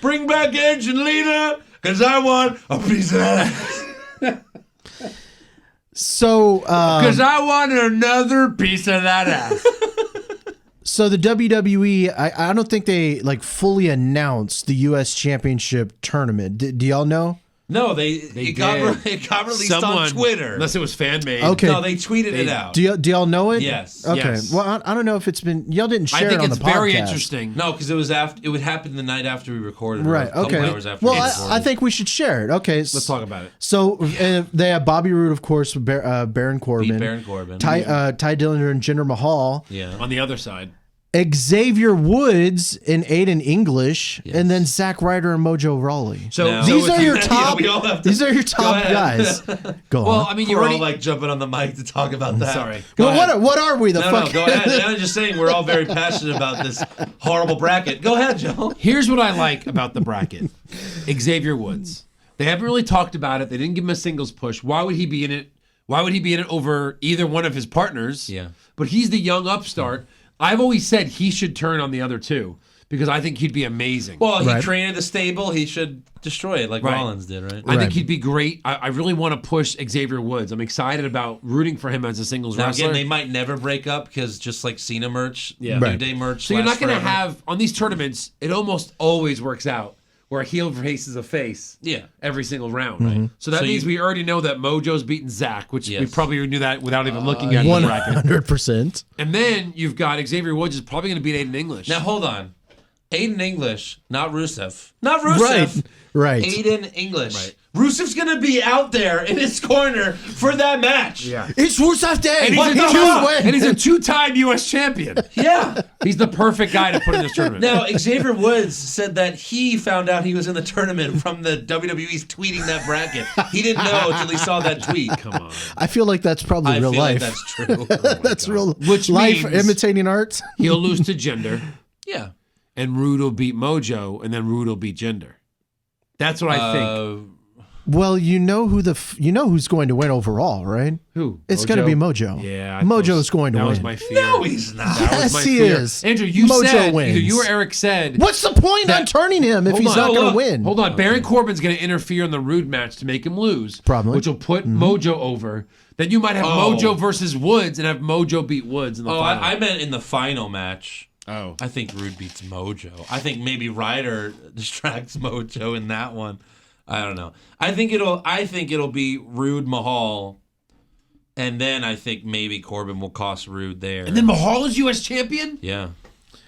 Bring back Edge and Lita because I want a piece of that. So, Because I want another piece of that ass. so the WWE, I don't think they fully announced the U.S. Championship tournament. Do y'all know? No, it got released on Twitter. Unless it was fan made. Okay. No, they tweeted it out. Do y'all know it? Yes. Okay. Yes. Well, I don't know if it's been. Y'all didn't I share think it on it's the podcast. very interesting. No, because it was it would happen the night after we recorded. Right. Or a couple Okay. hours after Well, we recorded. I think we should share it. Okay. Let's talk about it. So they have Bobby Roode, of course, with Baron Corbin. Beat Baron Corbin. Ty Dillinger and Jinder Mahal. Yeah. On the other side. Xavier Woods and Aiden English, and then Zack Ryder and Mojo Rawley. So Now- These so are if your you- top. we all have to- These are your top ahead. guys. Go Well, on. I mean, you We're already. all jumping on the mic to talk about that. Sorry. Go Well, ahead. what are we? The No, fuck? go ahead. I'm just saying we're all very passionate about this horrible bracket. Go ahead, Joe. Here's what I like about the bracket. Xavier Woods. They haven't really talked about it. They didn't give him a singles push. Why would he be in it? Why would he be in it over either one of his partners? Yeah. But he's the young upstart. I've always said he should turn on the other two because I think he'd be amazing. Well, he Right. created the stable. He should destroy it like Right. Rollins did, right? I Right. think he'd be great. I really want to push Xavier Woods. I'm excited about rooting for him as a singles Now, wrestler. again, they might never break up because just like Cena merch, Yeah. New Right. Day merch. So you're not lasts going to forever. have, on these tournaments, it almost always works out where a heel faces a face Yeah. every single round. Right? So that So means you- we already know that Mojo's beating Zach, which we Yes. probably knew that without even looking at the bracket. 100%. And then you've got Xavier Woods is probably going to beat Aiden English. Now, hold on. Aiden English, not Rusev. Not Rusev. Right. Right. Aiden English. Right. Rusev's going to be out there in his corner for that match. yeah. It's Rusev Day. And What he's, the a fuck? and he's a two-time U.S. champion. Yeah. He's the perfect guy to put in this tournament. Now, Xavier Woods said that he found out he was in the tournament from the WWE's tweeting that bracket. He didn't know until he saw that tweet. Come on. I feel like that's probably I real feel life. like that's true. That's real Which life means- imitating art. He'll lose to Jinder, Yeah. and Rude will beat Mojo, and then Rude will beat Jinder. That's what I think. Well, you know who's going to win overall, right? Who? It's going to be Mojo. Yeah. Mojo's going to that win. was my fear. No, he's not. That was Yes, my he fear. is. Andrew, you Mojo said, wins. either you or Eric said, What's the point on turning him if Hold he's on. not Oh, going to look. win? hold on, Baron Corbin's going to interfere in the Rude match to make him lose. Probably. Which will put Mojo over. Then you might have Oh. Mojo versus Woods and have Mojo beat Woods in the Oh, final. I meant in the final match. Oh. I think Rude beats Mojo. I think maybe Ryder distracts Mojo in that one. I don't know. I think it'll be Rude Mahal, and then I think maybe Corbin will cost Rude there. And then Mahal is U.S. champion? yeah.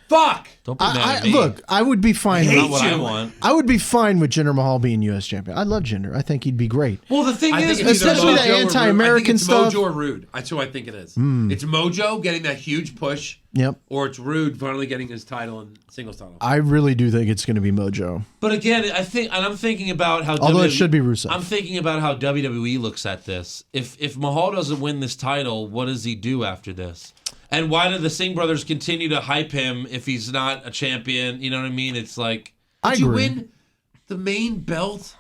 Fuck. Don't be mad at me. Look, I would be fine. Not what I want. I would be fine with Jinder Mahal being U.S. champion. I love Jinder. I think he'd be great. Well, the thing I is, think it's either especially the Mojo or Rude. anti-American I think it's stuff. Mojo or Rude. That's who I think it is. It's Mojo getting that huge push, Yep. or it's Rude finally getting his title and singles title. I really do think it's going to be Mojo. but again, I'm thinking about how. Although it should be Rusev. I'm thinking about how WWE looks at this. If Mahal doesn't win this title, what does he do after this? And why do the Singh brothers continue to hype him if he's not a champion? You know what I mean? It's like, Did you win the main belt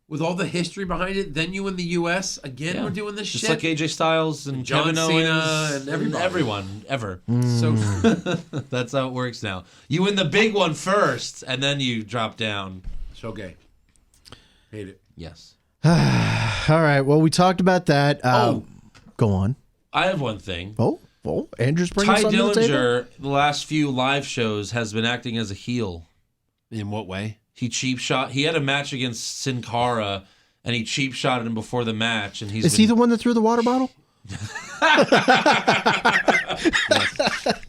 with all the history behind it? Then you win the U.S. Again. We're doing this just shit. like AJ Styles and John Kevin Cena Owens and everybody. everyone ever. So That's how it works now. You win the big one first, and then you drop down. so gay. Hate it. Yes. All right. Well, we talked about that. Go on. I have one thing. Oh, Andrew's bringing Ty something to the table. Dillinger, the last few live shows, has been acting as a heel. In what way? He cheap shot. He had a match against Sin Cara, and he cheap shotted him before the match. And Is he the one that threw the water bottle?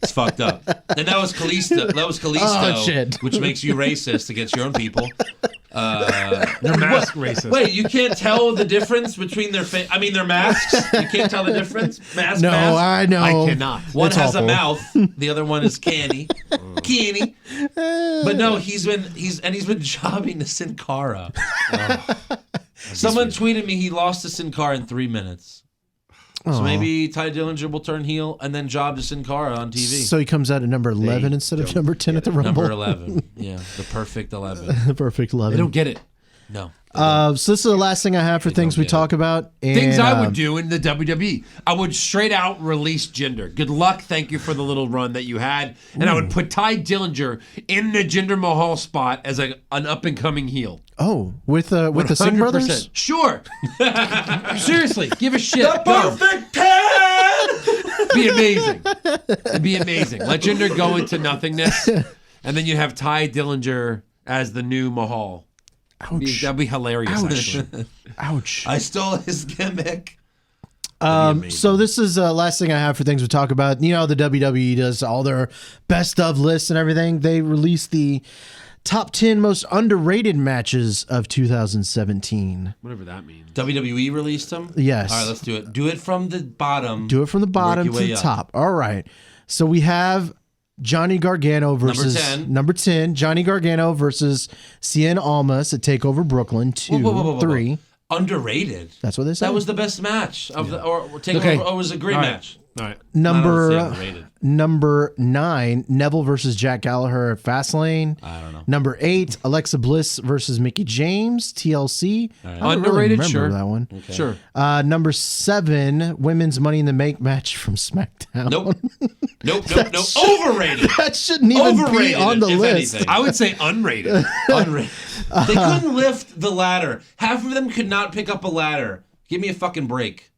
It's fucked up. And that was Kalisto. Oh, shit. Which makes you racist against your own people. They're mask racist. Wait, you can't tell the difference between their their masks? You can't tell the difference? Mask. I know. I cannot. One It's has awful. a mouth, the other one is canny. Canny. But no, he's been jobbing to Sin Cara. Someone tweeted me he lost to Sin Cara in 3 minutes. So maybe Ty Dillinger will turn heel and then job to Sin Cara on TV. So he comes out at number 11 instead of number 10 at the Rumble. Number 11. Yeah, the perfect 11. The perfect 11. They don't get it. No. So this is the last thing I have for things we get talk about. And, Things I would do in the WWE. I would straight out release Jinder. Good luck. Thank you for the little run that you had. And I would put Ty Dillinger in the Jinder Mahal spot as an up and coming heel. Oh, with the Singh 100%. brothers? Sure. Seriously, give a shit. The perfect 10! Be amazing. It'd be amazing. Let Jinder go into nothingness, and then you have Ty Dillinger as the new Mahal. Ouch. That'd be hilarious, actually. Ouch. I stole his gimmick. So this is the last thing I have for things we talk about. You know, the WWE does all their best of lists and everything. They released the top 10 most underrated matches of 2017. Whatever that means. WWE released him? Yes. All right, let's do it. Do it from the bottom. Do it from the bottom Work to your the way up. top. All right. So we have Johnny Gargano versus number 10. Johnny Gargano versus Cien Almas at TakeOver Brooklyn. 2, Whoa. 3. Underrated. That's what they said. That was the best match of the or take Okay. over. Oh, it was a great All right. match. All right. Number 9, Neville versus Jack Gallagher at Fastlane. I don't know. Number 8, Alexa Bliss versus Mickey James, TLC. I don't really Underrated, remember sure. that one. Sure. Number 7, Women's Money in the Bank match from SmackDown. Nope. Overrated. That shouldn't even Overrated, be on the if list. anything. I would say unrated. Unrated. They couldn't lift the ladder. Half of them could not pick up a ladder. Give me a fucking break.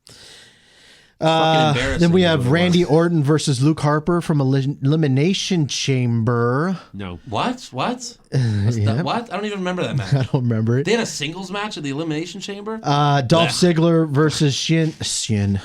Fucking embarrassing. Then we is have what it Randy was. Orton versus Luke Harper from Elimination Chamber. No. What? What? Yeah. What? I don't even remember that match. I don't remember it. They had a singles match at the Elimination Chamber? Dolph Ziggler versus Shinsuke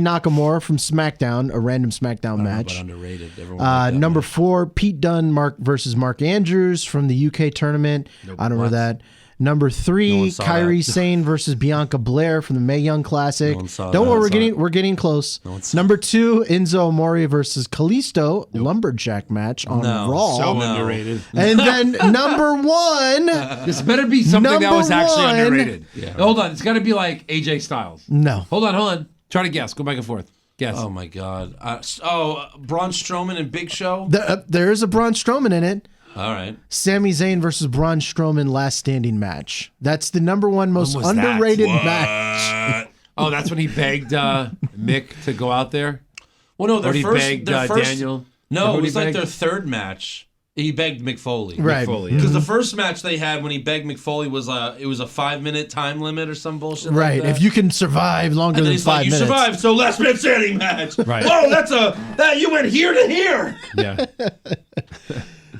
Nakamura from SmackDown, a random SmackDown But match. underrated. Everyone liked that Number match. 4, Pete Dunne versus Mark Andrews from the UK tournament. I don't know What? that. Number No 3, one saw Kairi that. Sane versus Bianca Blair from the Mae Young Classic. No one saw Don't that. worry, we're getting close. one saw Number 2, Enzo Amore versus Kalisto, lumberjack match on No. Raw. So No. underrated. And then number 1, This better be something that was Number actually 1. underrated. Yeah. Hold on. It's got to be like AJ Styles. no. Hold on. Try to guess. Go back and forth. Guess. Oh my God. Braun Strowman and Big Show? There is a Braun Strowman in it. All right. Sami Zayn versus Braun Strowman last standing match. That's the number 1 most was that? underrated match. Oh, that's when he begged Mick to go out there? Well, no, Or their he first, begged their first Daniel? Or No, who'd it he was like beg? their third match. He begged Mick Foley. Right. Foley, Because the first match they had when he begged Mick Foley was it was a 5-minute time limit or some bullshit. Right. Like that. If you can survive longer and then than he's 5 like, you minutes. survived, so last man standing match. Right. Whoa, that you went here to here. Yeah.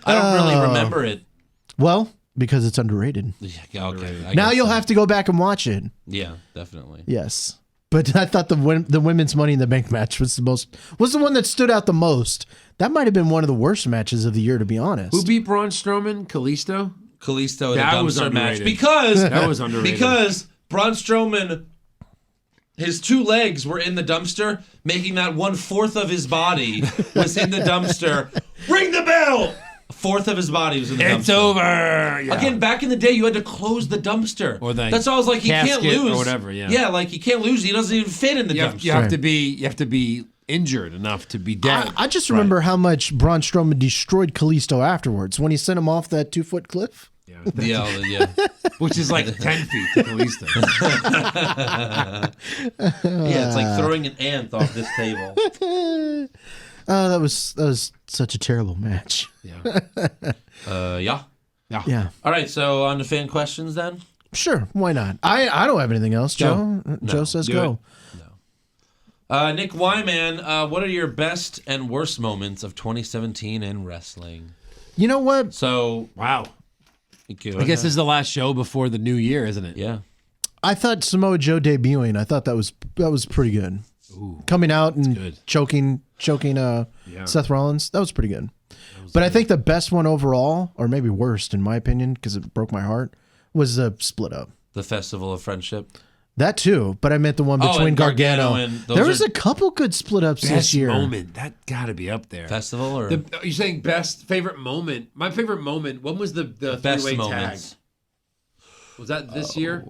I don't really remember it. Well, because it's underrated. Yeah, okay. I Now guess you'll so. have to go back and watch it. Yeah, definitely. Yes. But I thought the women's Money in the Bank match was the one that stood out the most. That might have been one of the worst matches of the year, to be honest. Who beat Braun Strowman? Kalisto? Kalisto in That a was dumpster match underrated. because That was underrated. Because Braun Strowman, his 2 legs were in the dumpster, making that 1/4 of his body was in the dumpster. Ring the bell. 1/4 of his body was in the dumpster. It's over. Yeah. Again, back in the day, you had to close the dumpster. Or the That's all I was like, he can't casket or lose. whatever, yeah. Yeah, like he can't lose. He doesn't even fit in the dumpster. You have to be injured enough to be dead. I just remember how much Braun Strowman destroyed Kalisto afterwards when he sent him off that 2-foot cliff. Yeah. Which is like 10 feet to Kalisto. Yeah, it's like throwing an ant off this table. Oh, that was such a terrible match. Yeah. Yeah. All right, so on to fan questions then. Sure, why not? I don't have anything else, Joe. Joe says Do go. Nick Wyman, what are your best and worst moments of 2017 in wrestling? You know what? So, Wow. I I guess this is the last show before the new year, isn't it? Yeah. I thought Samoa Joe debuting. I thought that was pretty good. Ooh. Coming out and good. choking Seth Rollins. That was pretty good. But I think the best one overall, or maybe worst in my opinion, because it broke my heart, was the split up. The Festival of Friendship. That too, but I meant the one between and Gargano. and those there was are- a couple good split ups this Best year. moment. That got to be up there. Festival or You're saying best favorite moment? My favorite moment. When was the best three-way moments? tag? Was that this year?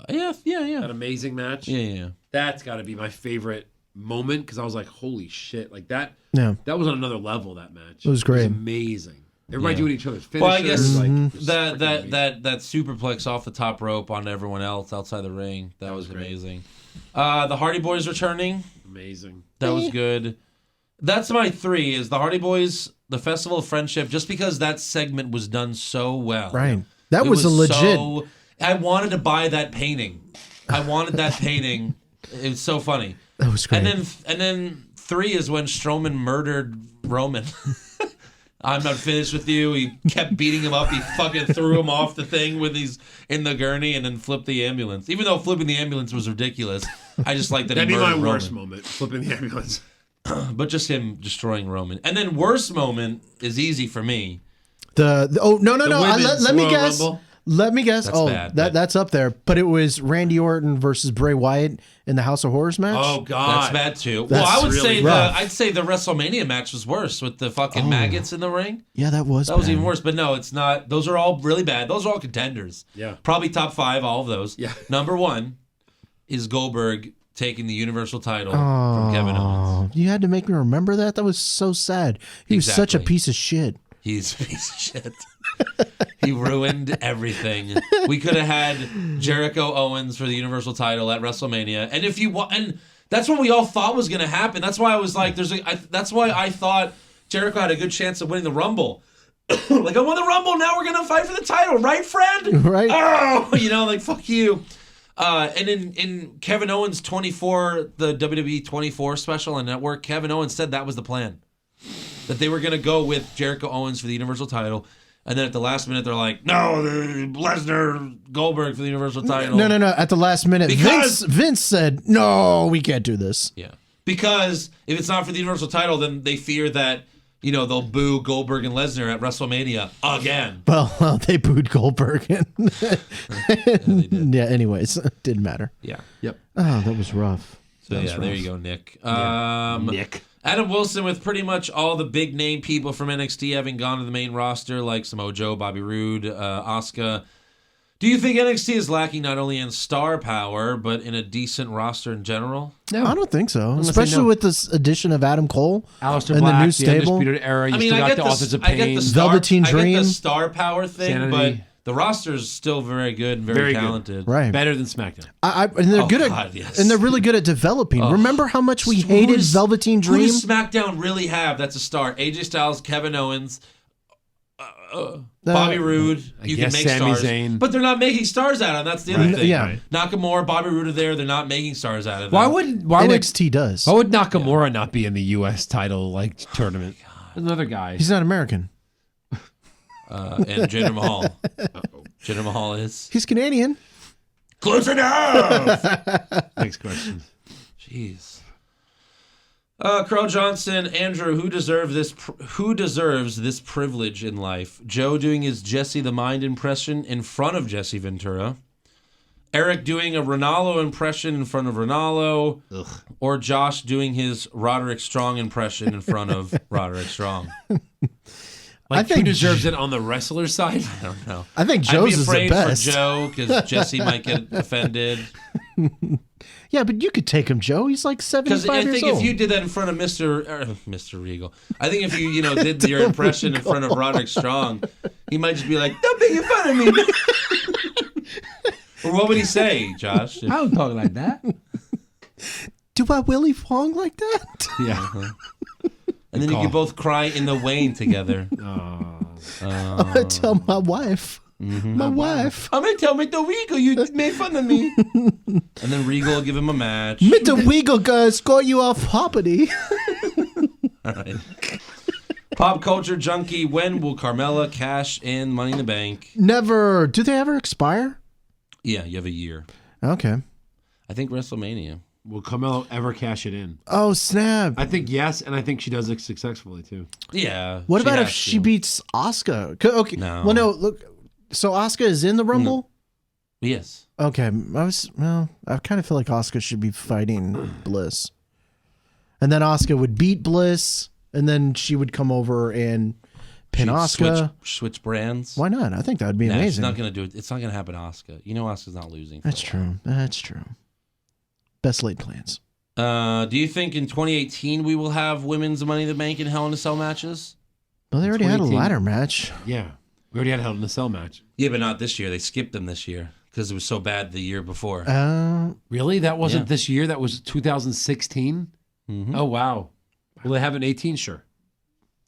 Yeah. That amazing match. Yeah. That's got to be my favorite moment because I was like, holy shit! Like that. Yeah. That was on another level. That match. It was great. Amazing. Everybody doing each other's finishes. Well, I guess like, it was freaking amazing. that superplex off the top rope onto everyone else outside the ring. That was great. amazing. The Hardy Boys returning. Amazing. That was good. That's my 3 is the Hardy Boys, the Festival of Friendship, just because that segment was done so well. Right. That It was a legit. I wanted to buy that painting. I wanted that painting. It was so funny. That was great. And then 3 is when Strowman murdered Roman. I'm not finished with you. He kept beating him up. He fucking threw him off the thing with he's in the gurney and then flipped the ambulance. Even though flipping the ambulance was ridiculous, I just like that That'd he be murdered my Roman. worst moment. Flipping the ambulance. But just him destroying Roman. And then worst moment is easy for me. No. women's Let me Royal guess. Rumble? Let me guess. That's bad, but- that's up there. But it was Randy Orton versus Bray Wyatt in the House of Horrors match. Oh God. That's bad too. That's I would really say rough. I'd say the WrestleMania match was worse with the fucking maggots in the ring. Yeah, that was. That was bad. even worse. But no, it's not. Those are all really bad. Those are all contenders. Yeah. Probably top 5, all of those. Yeah. Number 1 is Goldberg taking the Universal title from Kevin Owens. Oh, you had to make me remember that. That was so sad. He was such a Exactly. piece of shit. He's a piece of shit. He ruined everything. We could have had Jericho Owens for the Universal title at WrestleMania, and if you and that's what we all thought was going to happen. That's why I was like, that's why I thought Jericho had a good chance of winning the Rumble. Like, I won the Rumble. Now we're gonna fight for the title, right, friend? Right. Oh, like fuck you. And in Kevin Owens 24, the WWE 24 special on network, Kevin Owens said that was the plan. That they were going to go with Jericho Owens for the Universal title. And then at the last minute, they're like, no, Lesnar, Goldberg for the Universal title. No. At the last minute, Because- Vince said, "No, we can't do this." Yeah. Because if it's not for the Universal title, then they fear that, they'll boo Goldberg and Lesnar at WrestleMania again. Well, they booed Goldberg. Yeah. Anyways, it didn't matter. Yeah. Yep. Oh, that was rough. So, That was there rough. you go, Nick. Nick. Adam Wilson with pretty much all the big name people from NXT having gone to the main roster, like Samoa Joe, Bobby Roode, Asuka. Do you think NXT is lacking not only in star power, but in a decent roster in general? No. I don't think so, say especially no. with this addition of Adam Cole Aleister and Black, the new the stable. Undisputed Era. You still got the Authors of I get Pain. the star, Velveteen I get Dream. the star power thing, Sanity. but the roster is still very good and very, Very good. talented. Right. Better than SmackDown. And they're Oh, good God, at, yes. and they're really good at developing. Remember how much we Who hated does- Velveteen Who Dream? does SmackDown really have that's a star? AJ Styles, Kevin Owens, Bobby Roode. You can guess make Sami stars. Zayn. But they're not making stars out of them. That's the other thing. Yeah. Right. Nakamura, Bobby Roode are there. They're not making stars out of them. Why would NXT does. Why would Nakamura not be in the U.S. title tournament? Another guy. He's not American. And Jinder Mahal. Jinder Mahal is. He's Canadian. Close enough. Next question. Jeez. Crow Johnson, Andrew, who deserves this privilege in life? Joe doing his Jesse the Mind impression in front of Jesse Ventura, Eric doing a Ronaldo impression in front of Ronaldo, or Josh doing his Roderick Strong impression in front of Roderick Strong. Like, who deserves it on the wrestler side? I don't know. I think Joe's is the best. For Joe because Jesse might get offended. Yeah, but you could take him, Joe. He's like 75 years old. Because I think if you did that in front of Mr. Regal, I think if you did your impression in front of Roderick Strong, he might just be like, "Don't make fun of me." Or what would he say, Josh? I don't talk like that. Do I Willie Fong like that? Yeah. And then you could both cry in the Wayne together. I'm going to tell my wife. Mm-hmm. My wife. I'm going to tell Mr. Regal you made fun of me. And then Regal will give him a match. Mr. Regal gonna score you off property. All right. Pop culture junkie, when will Carmella cash in Money in the Bank? Never. Do they ever expire? Yeah, you have a year. Okay. I think WrestleMania. Will Carmelo ever cash it in? Oh, snap. I think yes, and I think she does it successfully, too. Yeah. What about if she beats Asuka? Okay. No. Well, no, look. So Asuka is in the Rumble? No. Yes. Okay. I kind of feel like Asuka should be fighting Bliss. And then Asuka would beat Bliss, and then she would come over and pin Asuka. Switch brands. Why not? I think that would be amazing. She's not going to do it. It's not going to happen to Asuka. You know Asuka's not losing. That's true. That's true. Best laid plans. Do you think in 2018 we will have women's Money in the Bank and Hell in a Cell matches? Well, they already had a ladder match. Yeah. We already had a Hell in a Cell match. Yeah, but not this year. They skipped them this year because it was so bad the year before. Really? That wasn't this year? That was 2016? Mm-hmm. Oh, wow. Will they have an 18? Sure.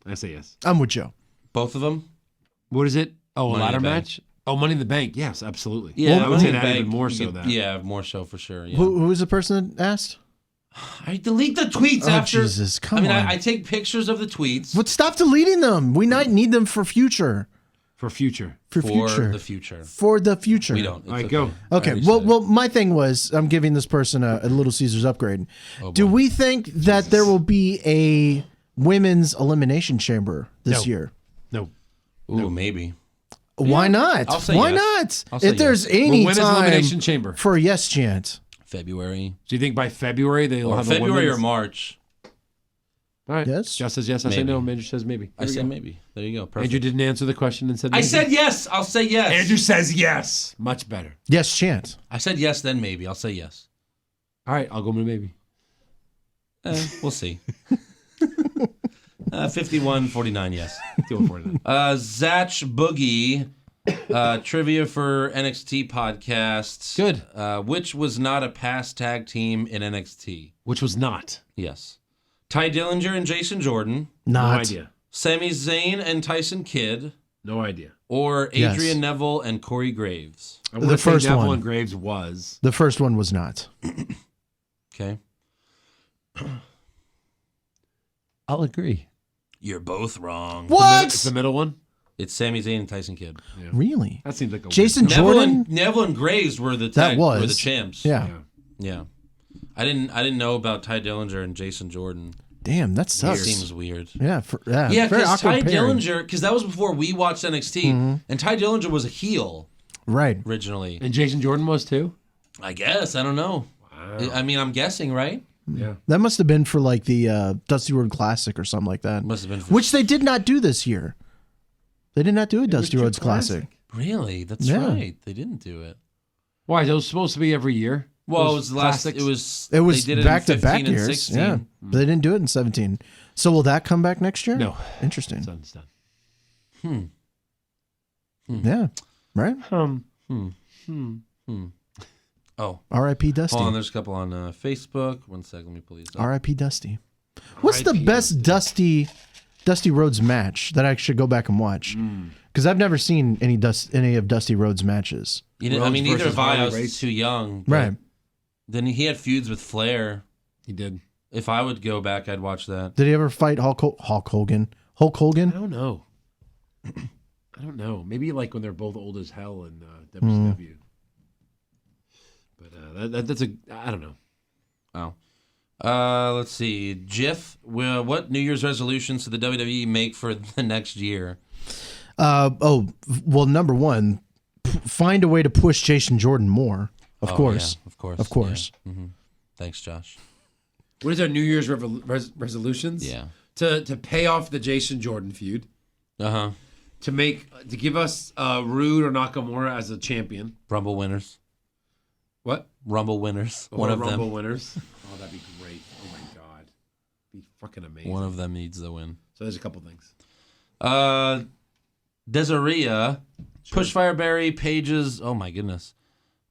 I say yes. I'm with Joe. Both of them? What is it? Oh, Money a ladder match? Oh, Money in the Bank. Yes, absolutely. Yeah, I would say that even more so. Yeah, more so for sure. Yeah. Who was the person that asked? I delete the tweets after. Jesus, come on. I take pictures of the tweets. But stop deleting them. We might need them for future. For future. For the future. For the future. We don't. All right, go. Okay. Well, my thing was I'm giving this person a Little Caesars upgrade. Do we think that there will be a women's elimination chamber this year? No. Ooh, maybe. Why not? I'll say Why yes. not? If there's any women's time elimination chamber for a yes chance. February. Do you think by February they'll have February a or March? All right. Yes. Josh says yes. I say no. Andrew says maybe. I say maybe. There you go. Perfect. Andrew didn't answer the question and said maybe. I said yes. I'll say yes. Andrew says yes. Much better. Yes chance. I said yes, then maybe. I'll say yes. All right. I'll go with maybe. We'll see. 51-49, yes. 51-49. Zach Boogie, trivia for NXT podcasts. Good. Which was not a past tag team in NXT? Which was not. Yes. Ty Dillinger and Jason Jordan. Not. No idea. Sami Zayn and Tyson Kidd. No idea. Or Adrian Neville and Corey Graves. The first Neville and Graves was. The first one was not. Okay. I'll agree. You're both wrong. What? It's the middle one? It's Sami Zayn and Tyson Kidd. Yeah. Really? That seems like a Jason Jordan? Neville and Graves were the champs. Yeah. I didn't know about Ty Dillinger and Jason Jordan. Damn, that sucks. That seems weird. Yeah, yeah, because Ty Dillinger, because that was before we watched NXT, and Ty Dillinger was a heel, right? Originally, and Jason Jordan was too. I guess I don't know. Wow. I mean, I'm guessing, right? Yeah, that must have been for like the Dusty Road Classic or something like that. Must have been, which they did not do this year. They did not do a Dusty Rhodes Classic. Really? That's right. They didn't do it. Why? Those supposed to be every year. Well, it was the last. It was they did back it in to back 15 and years. 16. Yeah, but they didn't do it in 17. So will that come back next year? No. Interesting. It's done. Yeah. Right. Oh. R.I.P. Dusty. Hold on, there's a couple on Facebook. 1 second, let me pull these up. R.I.P. Dusty. What's the best Dusty Rhodes match that I should go back and watch? Because I've never seen any of Dusty Rhodes matches. I mean, neither have I. I was too young. Right. Then he had feuds with Flair. He did. If I would go back, I'd watch that. Did he ever fight Hulk Hogan? Hulk Hogan? I don't know. Maybe like when they're both old as hell in WCW. that's a. I don't know. Oh. Let's see. Jiff, what New Year's resolutions did the WWE make for the next year? Well, number one, find a way to push Jason Jordan more. Of course. Yeah, of course. Of course. Yeah. Mm-hmm. Thanks, Josh. What is our New Year's resolutions? Yeah. To pay off the Jason Jordan feud. Uh-huh. To give us Rude or Nakamura as a champion. Rumble winners. What? Rumble winners. Or One of Rumble them. winners. Oh, that'd be great. Oh my God. Be fucking amazing. One of them needs the win. So there's a couple things. Desiree, Push Fireberry Paige's. Oh my goodness.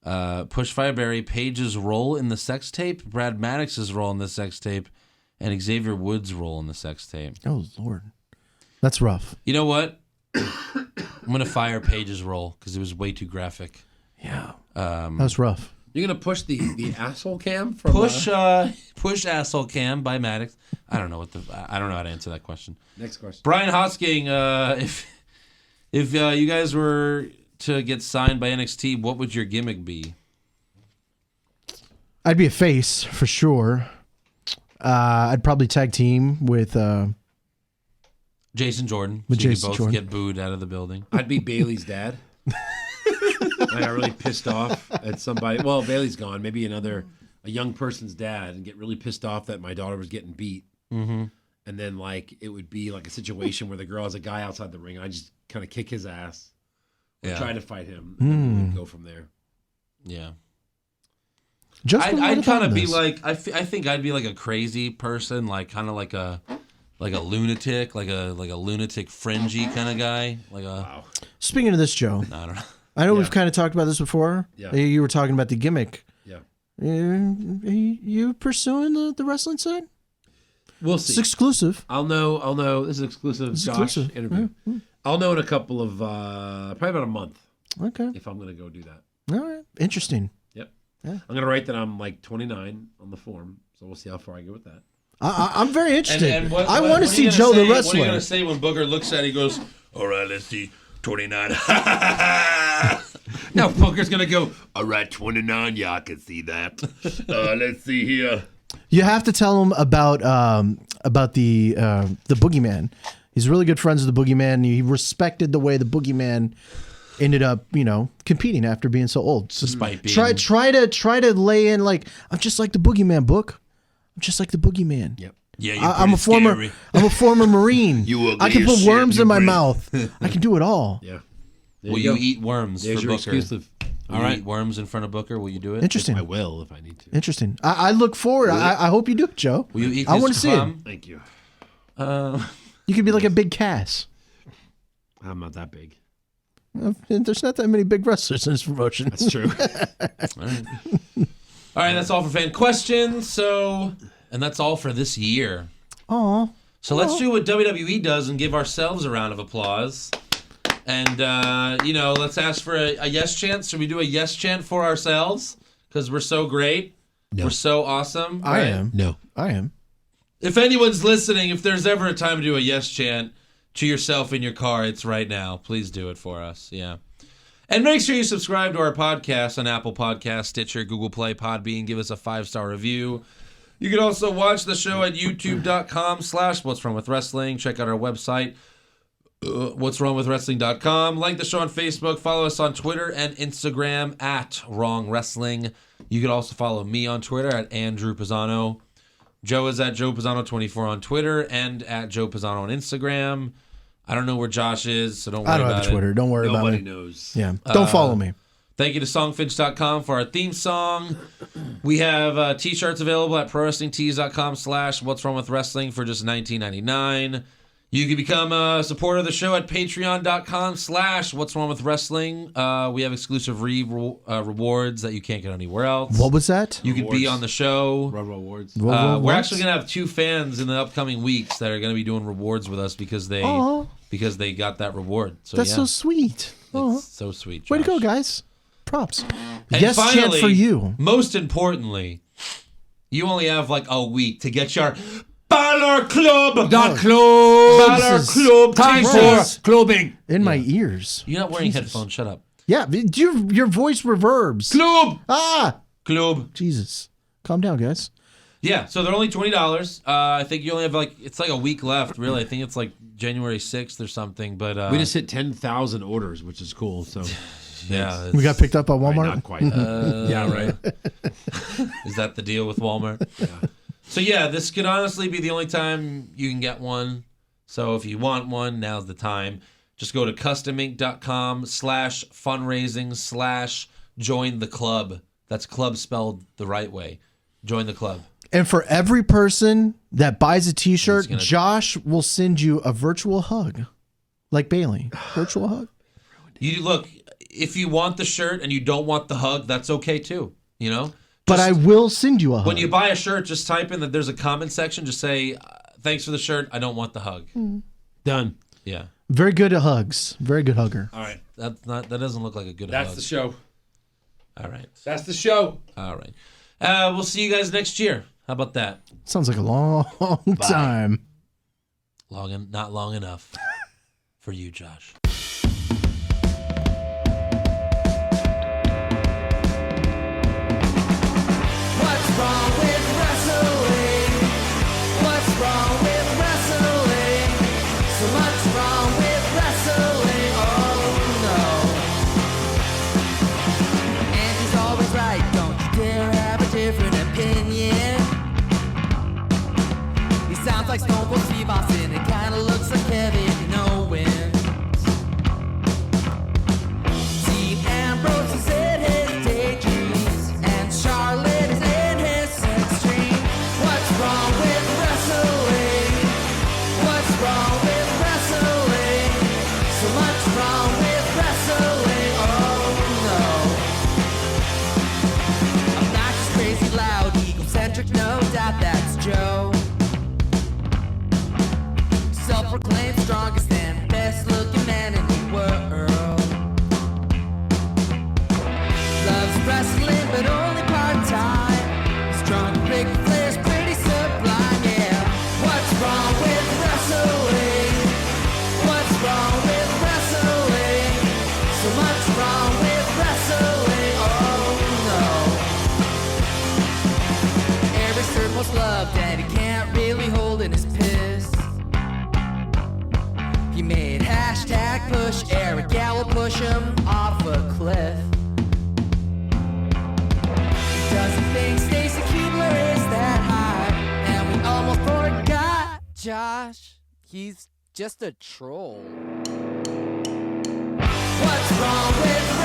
Push Fireberry Paige's role in the sex tape, Brad Maddox's role in the sex tape, and Xavier Woods' role in the sex tape. Oh Lord, that's rough. You know what? I'm gonna fire Paige's role because it was way too graphic. Yeah, that was rough. You're gonna push the asshole cam from Push asshole cam by Maddox. I don't know how to answer that question. Next question. Brian Hosking, if you guys were to get signed by NXT, what would your gimmick be? I'd be a face for sure. I'd probably tag team with Jason Jordan. With so Jason you could both Jordan. get booed out of the building. I'd be Bailey's dad. I got really pissed off at somebody. Well, Bailey's gone. Maybe a young person's dad, and get really pissed off that my daughter was getting beat. Mm-hmm. And then it would be like a situation where the girl has a guy outside the ring. I just kind of kick his ass. Yeah. Try to fight him, and then we'd go from there. Yeah. Justin, I'd what kind about of be this? like I think I'd be like a crazy person, like kind of like a lunatic, like a lunatic fringy kind of guy, like a. Wow. Speaking of this, Joe, I don't know. I know we've kind of talked about this before. Yeah. You were talking about the gimmick. Yeah. You pursuing the wrestling side? We'll It's see. exclusive. I'll know. This is exclusive. It's Josh exclusive. interview. Yeah. I'll know in a couple of probably about a month Okay. if I'm gonna go do that. All right. Interesting. Yep. Yeah. I'm gonna write that I'm 29 on the form, so we'll see how far I get with that. I'm very interested. what I want what to are see you gonna Joe say, the What are you wrestler. gonna say when Booker looks at it? He goes, "All right, let's see, 29." Now Booker's gonna go. All right, 29. Yeah, I can see that. Let's see here. You have to tell him about the Boogeyman. He's really good friends with the Boogeyman. He respected the way the Boogeyman ended up, competing after being so old. So Despite being- try to lay in like I'm just like the Boogeyman, Book. I'm just like the Boogeyman. Yep. Yeah, I'm a former Marine. You I can ugly put as shit, worms you in my bring- mouth. I can do it all. Yeah. Will you eat worms There's for your Booker? exclusive. Will you eat worms in front of Booker? Will you do it? Interesting. I will if I need to. Interesting. I look forward. I hope you do it, Joe. Will you eat I his want to see it. cum? Thank you. You could be like a big Cass. I'm not that big. There's not that many big wrestlers in this promotion. That's true. All right, that's all for fan questions. And that's all for this year. Aw. So let's do what WWE does and give ourselves a round of applause. And, let's ask for a yes chant. Should we do a yes chant for ourselves? Because we're so great. No. We're so awesome. I right? am. No. I am. If anyone's listening, if there's ever a time to do a yes chant to yourself in your car, it's right now. Please do it for us. Yeah. And make sure you subscribe to our podcast on Apple Podcasts, Stitcher, Google Play, Podbean. Give us a 5-star review. You can also watch the show at youtube.com/What's Wrong With Wrestling. Check out our website, what'swrongwithwrestling.com. Like the show on Facebook. Follow us on Twitter and Instagram at Wrong Wrestling. You can also follow me on Twitter at Andrew Pisano. Joe is at Joe Pisano24 on Twitter and at Joe Pisano on Instagram. I don't know where Josh is, so don't worry I don't about have a Twitter. it. Don't worry Nobody about me. knows. Yeah. Don't follow me. Thank you to songfinch.com for our theme song. We have t-shirts available at prowrestlingtees.com/What's Wrong With Wrestling for just $19.99. You can become a supporter of the show at patreon.com/What's Wrong With Wrestling. We have exclusive rewards that you can't get anywhere else. What was that? You could be Rewards. on the show. Awards. We're actually going to have 2 fans in the upcoming weeks that are going to be doing rewards with us because they got that reward. So That's yeah, so sweet. Oh, it's so sweet. way to Josh. go, guys. Props. And yes, finally, chant for you. Most importantly, you only have like a week to get your Balor Club. Club. Balor This is Club Time t-shirts. for clubbing. In my ears. You're not wearing Jesus. headphones. Shut up. Yeah, your voice reverbs. Club. Ah, Club. Jesus. Calm down, guys. Yeah, so they're only $20. I think you only have it's like a week left, really. I think it's like January 6th or something. But we just hit 10,000 orders, which is cool. So yeah, we got picked up by Walmart. not quite. Yeah, right. Is that the deal with Walmart? Yeah. So yeah, this could honestly be the only time you can get one. So if you want one, now's the time. Just go to customink.com/fundraising/join the club. That's club spelled the right way. Join the club. And for every person that buys a t-shirt, Josh will send you a virtual hug. Like Bailey. Virtual hug. You look, if you want the shirt and you don't want the hug, that's okay too. You know? But I will send you a hug. When you buy a shirt, just type in that there's a comment section. Just say, thanks for the shirt. I don't want the hug. Done. Yeah. Very good at hugs. Very good hugger. All right. That doesn't look like a good hug. That's the show. All right. That's the show. All right. We'll see you guys next year. How about that? Sounds like a long time. Not long enough for you, Josh. What's wrong with wrestling? What's wrong with wrestling? So much wrong with wrestling. Oh no. And he's always right. Don't you dare have a different opinion. He sounds like Stone Cold Steve Austin. It kinda looks like Kevin Owens. Dean Ambrose is in his daydreams, and Charlotte is in his sex dream. What's wrong with wrestling? What's wrong with wrestling? So much wrong with wrestling. Oh no. Obnoxious, crazy, loud, egocentric, no doubt that's Joe. Self-proclaimed strongest and best-looking man in the world. Loves wrestling, but only part-time. Strong, big Flair's pretty sublime, yeah. What's wrong with wrestling? What's wrong with wrestling? So much wrong with wrestling, oh no. Every certain most loved, and he can't really hold in his piss. He made hashtag push Eric Gallo push him off a cliff. He doesn't think Stacy Keibler is that high, and we almost forgot Josh. He's just a troll. What's wrong with